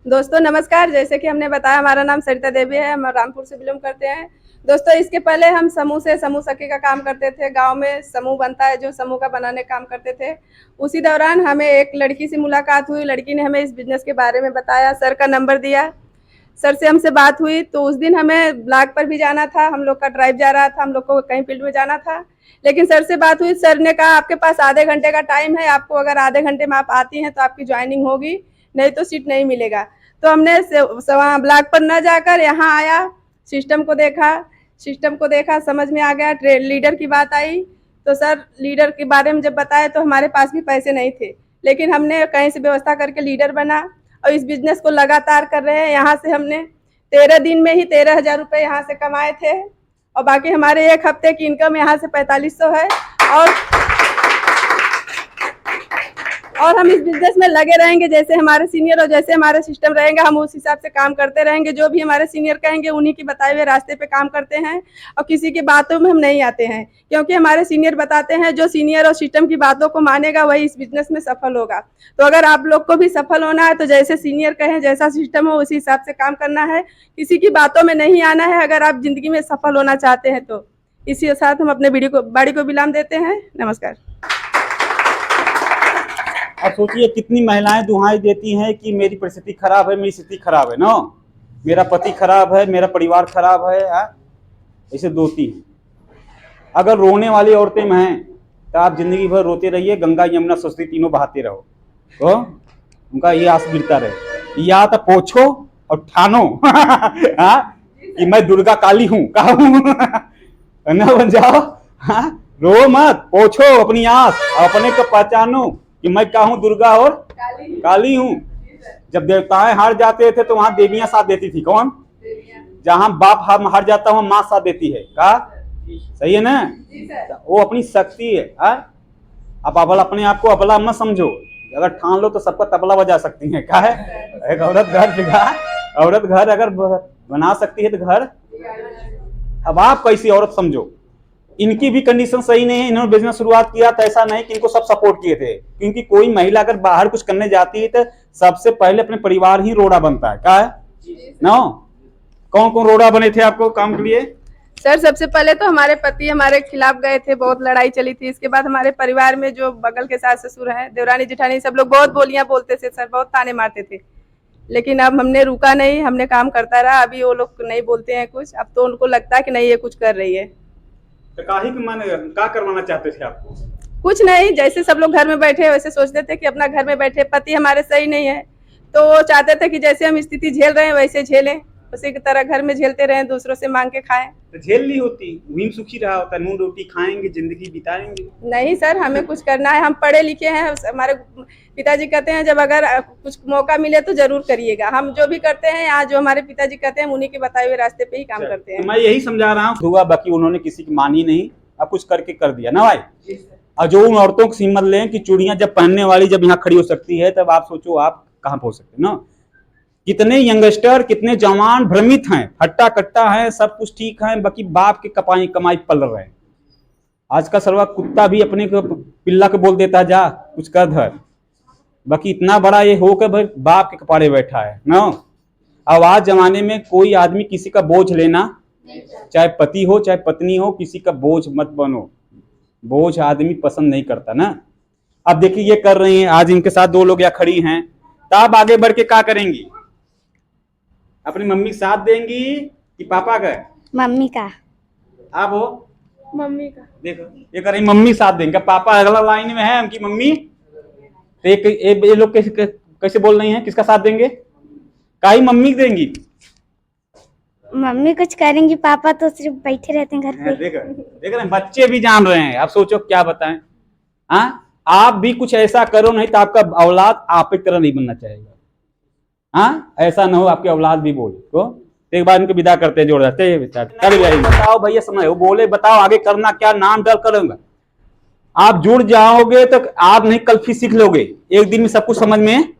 दोस्तों नमस्कार। जैसे कि हमने बताया, हमारा नाम सरिता देवी है, हम रामपुर से बिलोंग करते हैं। दोस्तों इसके पहले हम समूह सखी का काम करते थे। गांव में समूह बनता है, जो समूह का बनाने का काम करते थे। उसी दौरान हमें एक लड़की से मुलाकात हुई। लड़की ने हमें इस बिजनेस के बारे में बताया, सर का नंबर दिया, सर से हमसे बात हुई। तो उस दिन हमें ब्लॉक पर भी जाना था, हम लोग का ड्राइव जा रहा था, हम लोग को कहीं फील्ड में जाना था। लेकिन सर से बात हुई, सर ने कहा आपके पास आधे घंटे का टाइम है, आपको अगर आधे घंटे में आप आती हैं तो आपकी ज्वाइनिंग होगी, नहीं तो सीट नहीं मिलेगा। तो हमने ब्लॉक पर न जाकर यहाँ आया, सिस्टम को देखा, समझ में आ गया। लीडर की बात आई, तो सर लीडर के बारे में जब बताया तो हमारे पास भी पैसे नहीं थे, लेकिन हमने कहीं से व्यवस्था करके लीडर बना और इस बिजनेस को लगातार कर रहे हैं। यहाँ से हमने 13 दिन में ही 13,000 रुपये यहाँ से कमाए थे और बाकी हमारे एक हफ्ते की इनकम यहाँ से 4500 है और हम इस बिजनेस में लगे रहेंगे। जैसे हमारे सीनियर और जैसे हमारे सिस्टम रहेंगे हम उस हिसाब से काम करते रहेंगे। जो भी हमारे सीनियर कहेंगे उन्हीं की बताए हुए रास्ते पे काम करते हैं और किसी की बातों में हम नहीं आते हैं, क्योंकि हमारे सीनियर बताते हैं जो सीनियर और सिस्टम की बातों को मानेगा वही इस बिजनेस में सफल होगा। तो अगर आप लोग को भी सफल होना है तो जैसे सीनियर कहें, जैसा सिस्टम हो उसी हिसाब से काम करना है, किसी की बातों में नहीं आना है अगर आप जिंदगी में सफल होना चाहते हैं तो। इसी के साथ हम अपने बाड़ी को विराम देते हैं। नमस्कार। अब सोचिए कितनी महिलाएं दुहाई देती हैं कि मेरी परिस्थिति खराब है, मेरी स्थिति खराब है, नो मेरा पति खराब है, मेरा परिवार खराब है। ऐसे दोती हैं। अगर रोने वाली औरतें हैं तो आप जिंदगी भर रोते रहिए, गंगा यमुना सरस्वती तीनों बहाते रहो तो उनका ये आस गिरता रहे। या तो पोछो और ठानो कि मैं दुर्गा काली हूँ न बन जाओ। रो मत, पोछो अपनी आस, अपने को पहचानो कि मैं क्या हूँ, दुर्गा और काली हूँ। जब देवताएं हार जाते थे तो वहां देवियां साथ देती थी। कौन? जहां बाप हम हार जाता है माँ साथ देती है। का सही है ना? वो अपनी शक्ति है। आप अपने आप को अबला मत समझो। अगर ठान लो तो सबका तबला बजा सकती है। क्या है? एक औरत घर अगर बना सकती है तो घर। अब आप कैसी औरत समझो। इनकी भी कंडीशन सही नहीं है। इन्होंने बिजनेस शुरुआत किया तो ऐसा नहीं कि इनको सब सपोर्ट किए थे, क्योंकि कोई महिला अगर बाहर कुछ करने जाती है तो सबसे पहले अपने परिवार ही रोड़ा बनता है। क्या है ना? कौन कौन रोड़ा बने थे आपको काम के लिए? सर सबसे पहले तो हमारे पति हमारे खिलाफ गए थे, बहुत लड़ाई चली थी। इसके बाद हमारे परिवार में जो बगल के सास ससुर हैं, देवरानी जेठानी, सब लोग बहुत बोलियां बोलते थे सर, बहुत ताने मारते थे। लेकिन अब हमने रुका नहीं, हमने काम करता रहा। अभी वो लोग नहीं बोलते हैं कुछ, अब तो उनको लगता है कि नहीं ये कुछ कर रही है। तो क्या करवाना चाहते थे आपको? कुछ नहीं, जैसे सब लोग घर में बैठे वैसे सोचते थे कि अपना घर में बैठे। पति हमारे सही नहीं है तो वो चाहते थे कि जैसे हम स्थिति झेल रहे हैं वैसे झेलें, उसी की तरह घर में झेलते रहें, दूसरों से मांग के खाएं। तो झेल ली होती, वहीं सुखी रहा होता, नून रोटी खाएंगे, जिंदगी बिताएंगे। नहीं सर, हमें कुछ करना है। हम पढ़े लिखे हैं। हमारे पिताजी कहते हैं जब अगर कुछ मौका मिले तो जरूर करिएगा। हम जो भी करते हैं यहाँ, जो हमारे पिताजी कहते हैं उन्हीं के बताए हुए रास्ते पे ही काम करते हैं। तो मैं यही समझा रहा हूँ हुआ, बाकी उन्होंने किसी की मानी नहीं, अब कुछ करके कर दिया ना भाई। और जो उन औरतों की हिम्मत लें कि चूड़ियां जब पहनने वाली जब यहाँ खड़ी हो सकती है, तब आप सोचो आप कहाँ पहुंच सकते हैं ना। कितने यंगस्टर, कितने जवान भ्रमित हैं, हट्टा कट्टा है, सब कुछ ठीक है, बाकी बाप के कमाई पल रहे हैं। आज का सर्वा कुत्ता भी अपने को पिल्ला को बोल देता जा कुछ कर धर, बाकी इतना बड़ा ये हो के भाई बाप के कपाड़े बैठा है ना। अब आज जमाने में कोई आदमी किसी का बोझ लेना, चाहे पति हो चाहे पत्नी हो, किसी का बोझ मत बनो। बोझ आदमी पसंद नहीं करता ना। अब देखिए ये कर रही हैं, आज इनके साथ दो लोग यहाँ खड़ी हैं, तो आप आगे बढ़ के क्या करेंगी? अपनी मम्मी का साथ देंगी कि पापा का? मम्मी का। आप हो? मम्मी का। देखो ये कर रही, मम्मी साथ देंगे। पापा अगला लाइन में है उनकी मम्मी। तो ये लोग कैसे बोल रही हैं? किसका साथ देंगे? काई मम्मी देंगी? मम्मी कुछ करेंगी, पापा तो सिर्फ बैठे रहते हैं घर पे। देख रहे हैं, बच्चे भी जान रहे हैं। आप सोचो क्या बताएं। आप भी कुछ ऐसा करो, नहीं तो आपका औलाद आप की तरह नहीं बनना चाहेगा। ऐसा ना हो आपके औलाद भी बोले तो एक बार इनको विदा करते जोड़ जाते बताओ भैया, समय हो बोले बताओ आगे करना क्या, नाम डर करूंगा। आप जुड़ जाओगे तो आप नहीं कल फिर सीख लोगे, एक दिन में सब कुछ समझ में।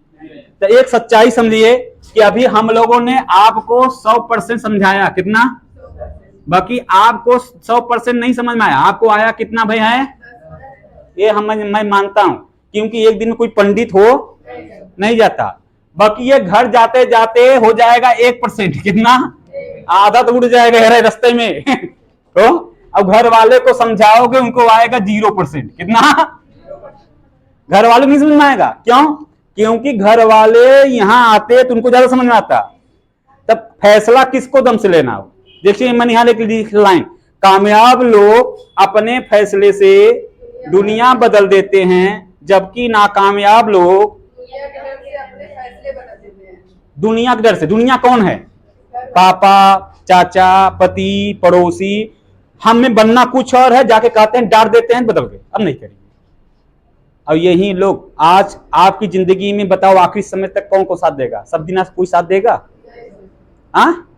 तो एक सच्चाई समझिए कि अभी हम लोगों ने आपको 100% समझाया, कितना? बाकी आपको 100% नहीं समझ में आया। आपको आया कितना भाई है? ये मैं मानता हूं, क्योंकि एक दिन में कोई पंडित हो नहीं जाता। बाकी ये घर जाते जाते हो जाएगा 1%, कितना? आधा तो उड़ जाएगा रास्ते में तो अब घर वाले को समझाओगे, उनको आएगा 0%, कितना? घर वाले नहीं समझ में आएगा। क्यों? क्योंकि घर वाले यहाँ आते तो उनको ज्यादा समझ में आता। तब फैसला किसको दम से लेना हो? देखिए मैंने यहाँ लिख लाइन, कामयाब लोग अपने फैसले से दुनिया बदल देते हैं, जबकि नाकामयाब लोग दुनिया के डर से। दुनिया कौन है? पापा, चाचा, पति, पड़ोसी, हमें बनना कुछ और है, जाके कहते हैं डांट देते हैं बदल गए, अब नहीं करेंगे। अब यही लोग आज आपकी जिंदगी में बताओ आखिरी समय तक कौन को साथ देगा? सब दिन कोई साथ देगा? हाँ,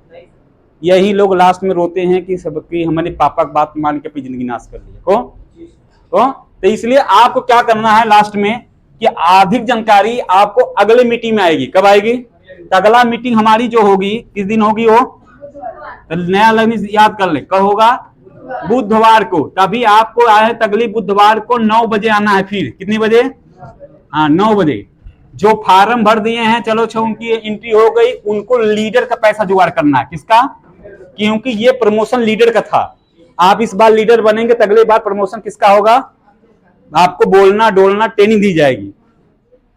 यही लोग लास्ट में रोते हैं कि सबकी हमारे पापा की बात मान के अपनी जिंदगी नाश कर लिया। को तो इसलिए आपको क्या करना है लास्ट में कि अधिक जानकारी आपको अगले मीटिंग में आएगी। कब आएगी? तो अगला मीटिंग हमारी जो होगी किस दिन होगी? वो तो नया लगनी याद कर ले, कब होगा? बुधवार को। तभी आपको आए अगली बुधवार को 9 बजे आना है। फिर कितने बजे? हाँ 9 बजे। जो फार्म भर दिए हैं चलो अच्छा उनकी एंट्री हो गई, उनको लीडर का पैसा जुगाड़ करना है। किसका? क्योंकि ये प्रमोशन लीडर का था। आप इस बार लीडर बनेंगे तो अगली बार प्रमोशन किसका होगा? आपको बोलना डोलना ट्रेनिंग दी जाएगी।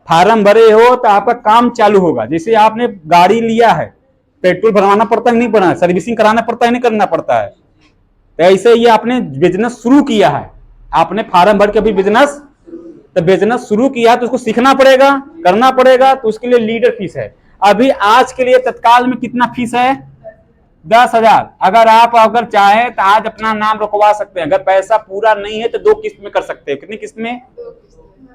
फार्म भरे हो तो आपका काम चालू होगा। जैसे आपने गाड़ी लिया है, पेट्रोल भरवाना पड़ता है नहीं पड़ता है, सर्विसिंग कराना पड़ता है नहीं करना पड़ता है, तो ऐसे ये आपने बिजनेस शुरू किया है, आपने फार्म भर के अभी बिजनेस शुरू किया तो उसको सीखना पड़ेगा, करना पड़ेगा, तो उसके लिए लीडर फीस है। अभी आज के लिए तत्काल में कितना फीस है? 10,000। अगर चाहे तो आज अपना नाम रुकवा सकते हैं। अगर पैसा पूरा नहीं है तो 2 किस्त में कर सकते हैं। कितनी किस्त में?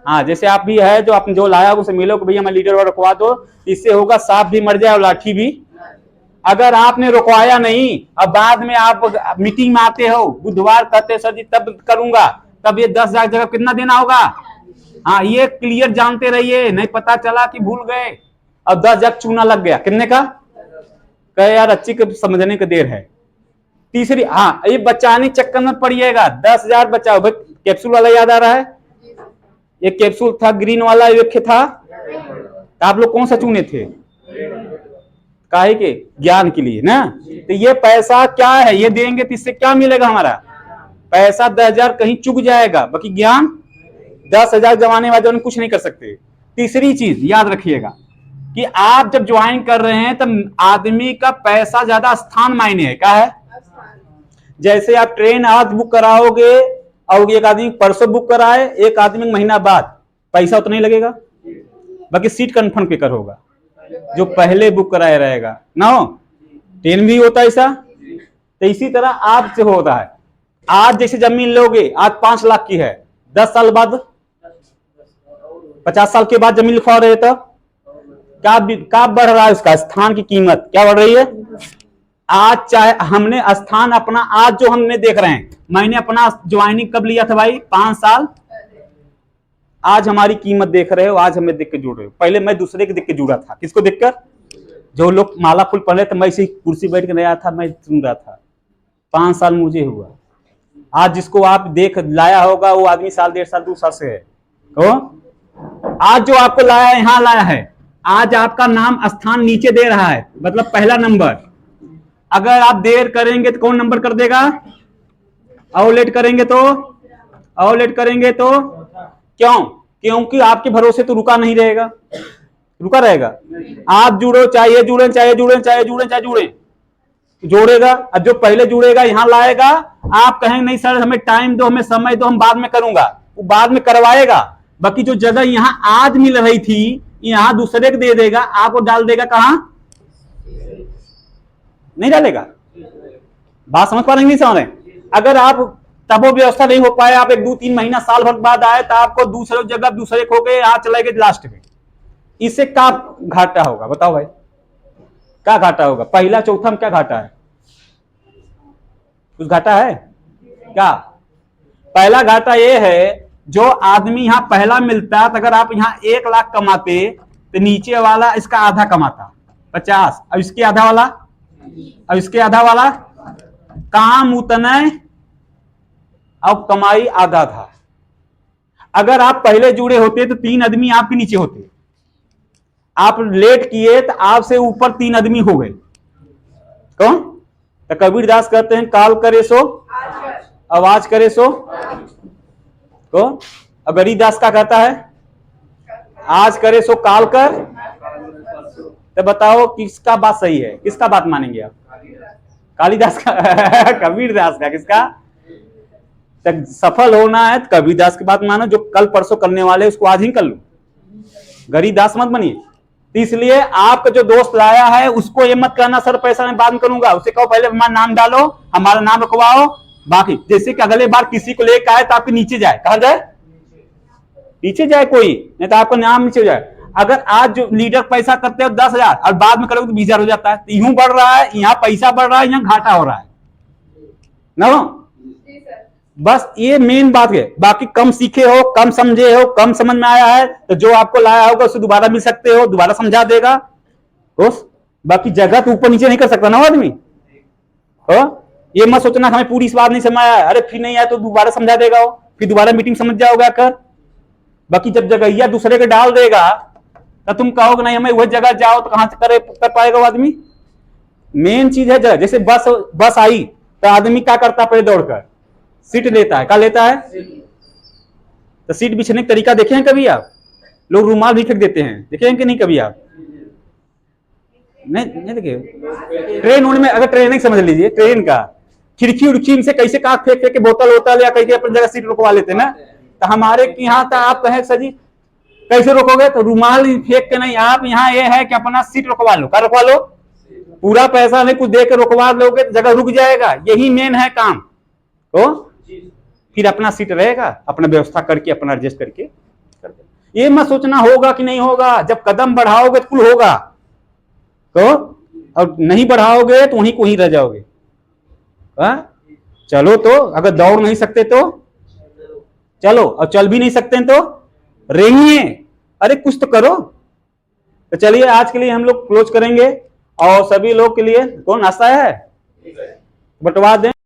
हाँ, जैसे आप भी है जो आपने जो लाया उसे मिलो कि भैया मैं लीडर और रुकवा दो, इससे होगा सांप भी मर जाए और लाठी भी। अगर आपने रुकवाया नहीं, अब बाद में आप मीटिंग में आते हो बुधवार, कहते सर जी तब करूंगा, तब ये 10,000 जगह कितना देना होगा? हाँ, ये क्लियर जानते रहिए, नहीं पता चला कि भूल गए अब 10,000 चूना लग गया। कितने का? कहे यार अच्छी के समझने की देर है। तीसरी, हाँ ये बचाने चक्कर में पड़िएगा। 10,000 बचाओ। भाई कैप्सूल वाला याद आ रहा है? एक कैप्सूल था ग्रीन वाला, एक था, तो आप लोग कौन सा चुने थे? काहे के? ज्ञान के लिए ना। तो ये पैसा क्या है? ये देंगे तो इससे क्या मिलेगा? हमारा पैसा 10,000 कहीं चुक जाएगा, बाकी ज्ञान 10,000 जमाने वाले कुछ नहीं कर सकते। तीसरी चीज याद रखिएगा कि आप जब ज्वाइन कर रहे हैं तब आदमी का पैसा ज्यादा स्थान मायने है। क्या है? जैसे आप ट्रेन आज बुक कराओगे और एक आदमी परसों बुक कराए, एक आदमी महीना बाद, पैसा उतना ही लगेगा, बाकी सीट कंफर्म पे कर होगा जो पहले बुक कराया रहेगा ना। हो ट्रेन भी होता है ऐसा। तो इसी तरह आपसे होता है। आज जैसे जमीन लोगे, आज 5 लाख की है, 10 साल बाद 50 साल के बाद जमीन लिखवा रहे तो क्या बढ़ रहा है? उसका स्थान की कीमत क्या बढ़ रही है? आज चाहे हमने स्थान अपना आज जो हमने देख रहे हैं, मैंने अपना ज्वाइनिंग कब लिया था भाई? 5 साल। आज हमारी कीमत देख रहे हो, आज हमें देख के जुड़ रहे हो। पहले मैं दूसरे के देख के जुड़ा था। किसको देखकर? जो लोग माला फूल पढ़ रहे थे, मैं इसी कुर्सी बैठ के नया था, मैं सुन रहा था। 5 साल मुझे हुआ। आज जिसको आप देख लाया होगा वो आदमी साल 1.5 साल 2 साल से है। तो आज जो आपको लाया है, यहां लाया है, आज आपका नाम स्थान नीचे दे रहा है, मतलब पहला नंबर। अगर आप देर करेंगे तो कौन नंबर कर देगा? और लेट करेंगे तो क्यों? क्योंकि आपके भरोसे तो रुका नहीं रहेगा, रुका रहेगा। आप जुड़ो, चाहे जुड़े जोड़ेगा। और जो पहले जुड़ेगा यहां लाएगा, आप कहेंगे नहीं सर हमें टाइम दो, हमें समय दो, हम बाद में करूंगा, वो बाद में करवाएगा। बाकी जो जगह यहां आज मिल रही थी यहां दूसरे को दे देगा, आपको डाल देगा कहां? नहीं डालेगा। बात समझ पा रहे नहीं समझ रहे? अगर आप तब वो व्यवस्था नहीं हो पाया, आप 1 2 3 महीना साल भर बाद आए तो आपको दूसरे जगह दूसरे खो गए, यहाँ चले गए लास्ट में, इससे क्या घाटा होगा? बताओ भाई, क्या घाटा होगा? पहला चौथा में क्या घाटा है? कुछ घाटा है क्या? पहला घाटा ये है, जो आदमी यहां पहला मिलता, तो अगर आप यहां 1 लाख कमाते तो नीचे वाला इसका आधा कमाता 50, अब इसके आधा वाला, अब इसके आधा वाला, काम उतना अब कमाई आधा था। अगर आप पहले जुड़े होते तो 3 आदमी आपके नीचे होते, आप लेट किए तो आपसे ऊपर 3 आदमी हो गए। कौन? तो कबीर दास कहते हैं काल करे सो आवाज करे सो को। अब गरीबदास का कहता है आज करे सो काल कर। तो बताओ किसका बात सही है? किसका बात मानेंगे आप? कालिदास का कबीरदास का? किसका? तक सफल होना है तो कबीरदास की बात मानो, जो कल परसों करने वाले उसको आज ही कर लो, गरीबदास मत बनिए। तो इसलिए आपका जो दोस्त लाया है उसको ये मत कहना सर पैसा मैं बाद में करूंगा, उसे कहो पहले हमारा नाम डालो, हमारा नाम रखवाओ, बाकी जैसे कि अगले बार किसी को लेकर आए तो आपके नीचे जाए, कहां जाए, नीचे जाए कोई, नहीं तो आपका नाम नीचे जाए। अगर आज जो लीडर पैसा करते हो 10,000 और बाद में करोगे तो 20,000 हो जाता है, तो यूं बढ़ रहा है, यहाँ पैसा बढ़ रहा है, यहाँ घाटा हो रहा है ना। बस ये मेन बात है। बाकी कम सीखे हो, कम समझे हो, कम समझ में आया है तो जो आपको लाया होगा उससे दोबारा मिल सकते हो, दोबारा समझा देगा। बाकी जगह तो ऊपर नीचे नहीं कर सकता ना आदमी। ये मत सोचना हमें पूरी इस बात नहीं समझ आया, अरे फिर नहीं आया तो दोबारा समझा देगा वो, फिर दोबारा मीटिंग समझ जाओगे कर। बाकी जब जगह दूसरे के डाल देगा तो तुम कहोगे नहीं हमें वह जगह जाओ, तो कहां से कर पाएगा वो आदमी। मेन चीज है जगह। जैसे बस आई तो आदमी क्या करता है, पहले दौड़कर सीट लेता है, क्या लेता है, तो सीट बिछने का तरीका देखे हैं कभी आप? लोग रुमाल भी फेंक देते हैं, देखे हैं कि नहीं कभी आप? नहीं देखे। ट्रेन में अगर ट्रेन नहीं समझ लीजिए, ट्रेन का खिड़की उड़की से कैसे कांच फेंक फेंक के बोतल वोतल या कैसे अपनी जगह सीट रुकवा लेते ना, तो हमारे यहाँ तो आप कहें सर जी कैसे रोकोगे, तो रुमाल फेंक के नहीं, आप यहाँ ये है कि अपना सीट रुकवा लो। क्या रुकवा लो? पूरा पैसा नहीं कुछ दे के रुकवा लोगे तो जगह रुक जाएगा। यही मेन है काम। तो फिर अपना सीट रहेगा, अपना व्यवस्था करके अपना एडजस्ट करके कर दे। ये मत सोचना होगा कि नहीं होगा, जब कदम बढ़ाओगे तो कुल होगा, तो और नहीं बढ़ाओगे तो वहीं को ही रह जाओगे। चलो तो अगर दौड़ नहीं सकते तो चलो, और चल भी नहीं सकते तो रेंगिए, अरे कुछ तो करो। तो चलिए आज के लिए हम लोग क्लोज करेंगे और सभी लोग के लिए कौन नाश्ता है बंटवा दें।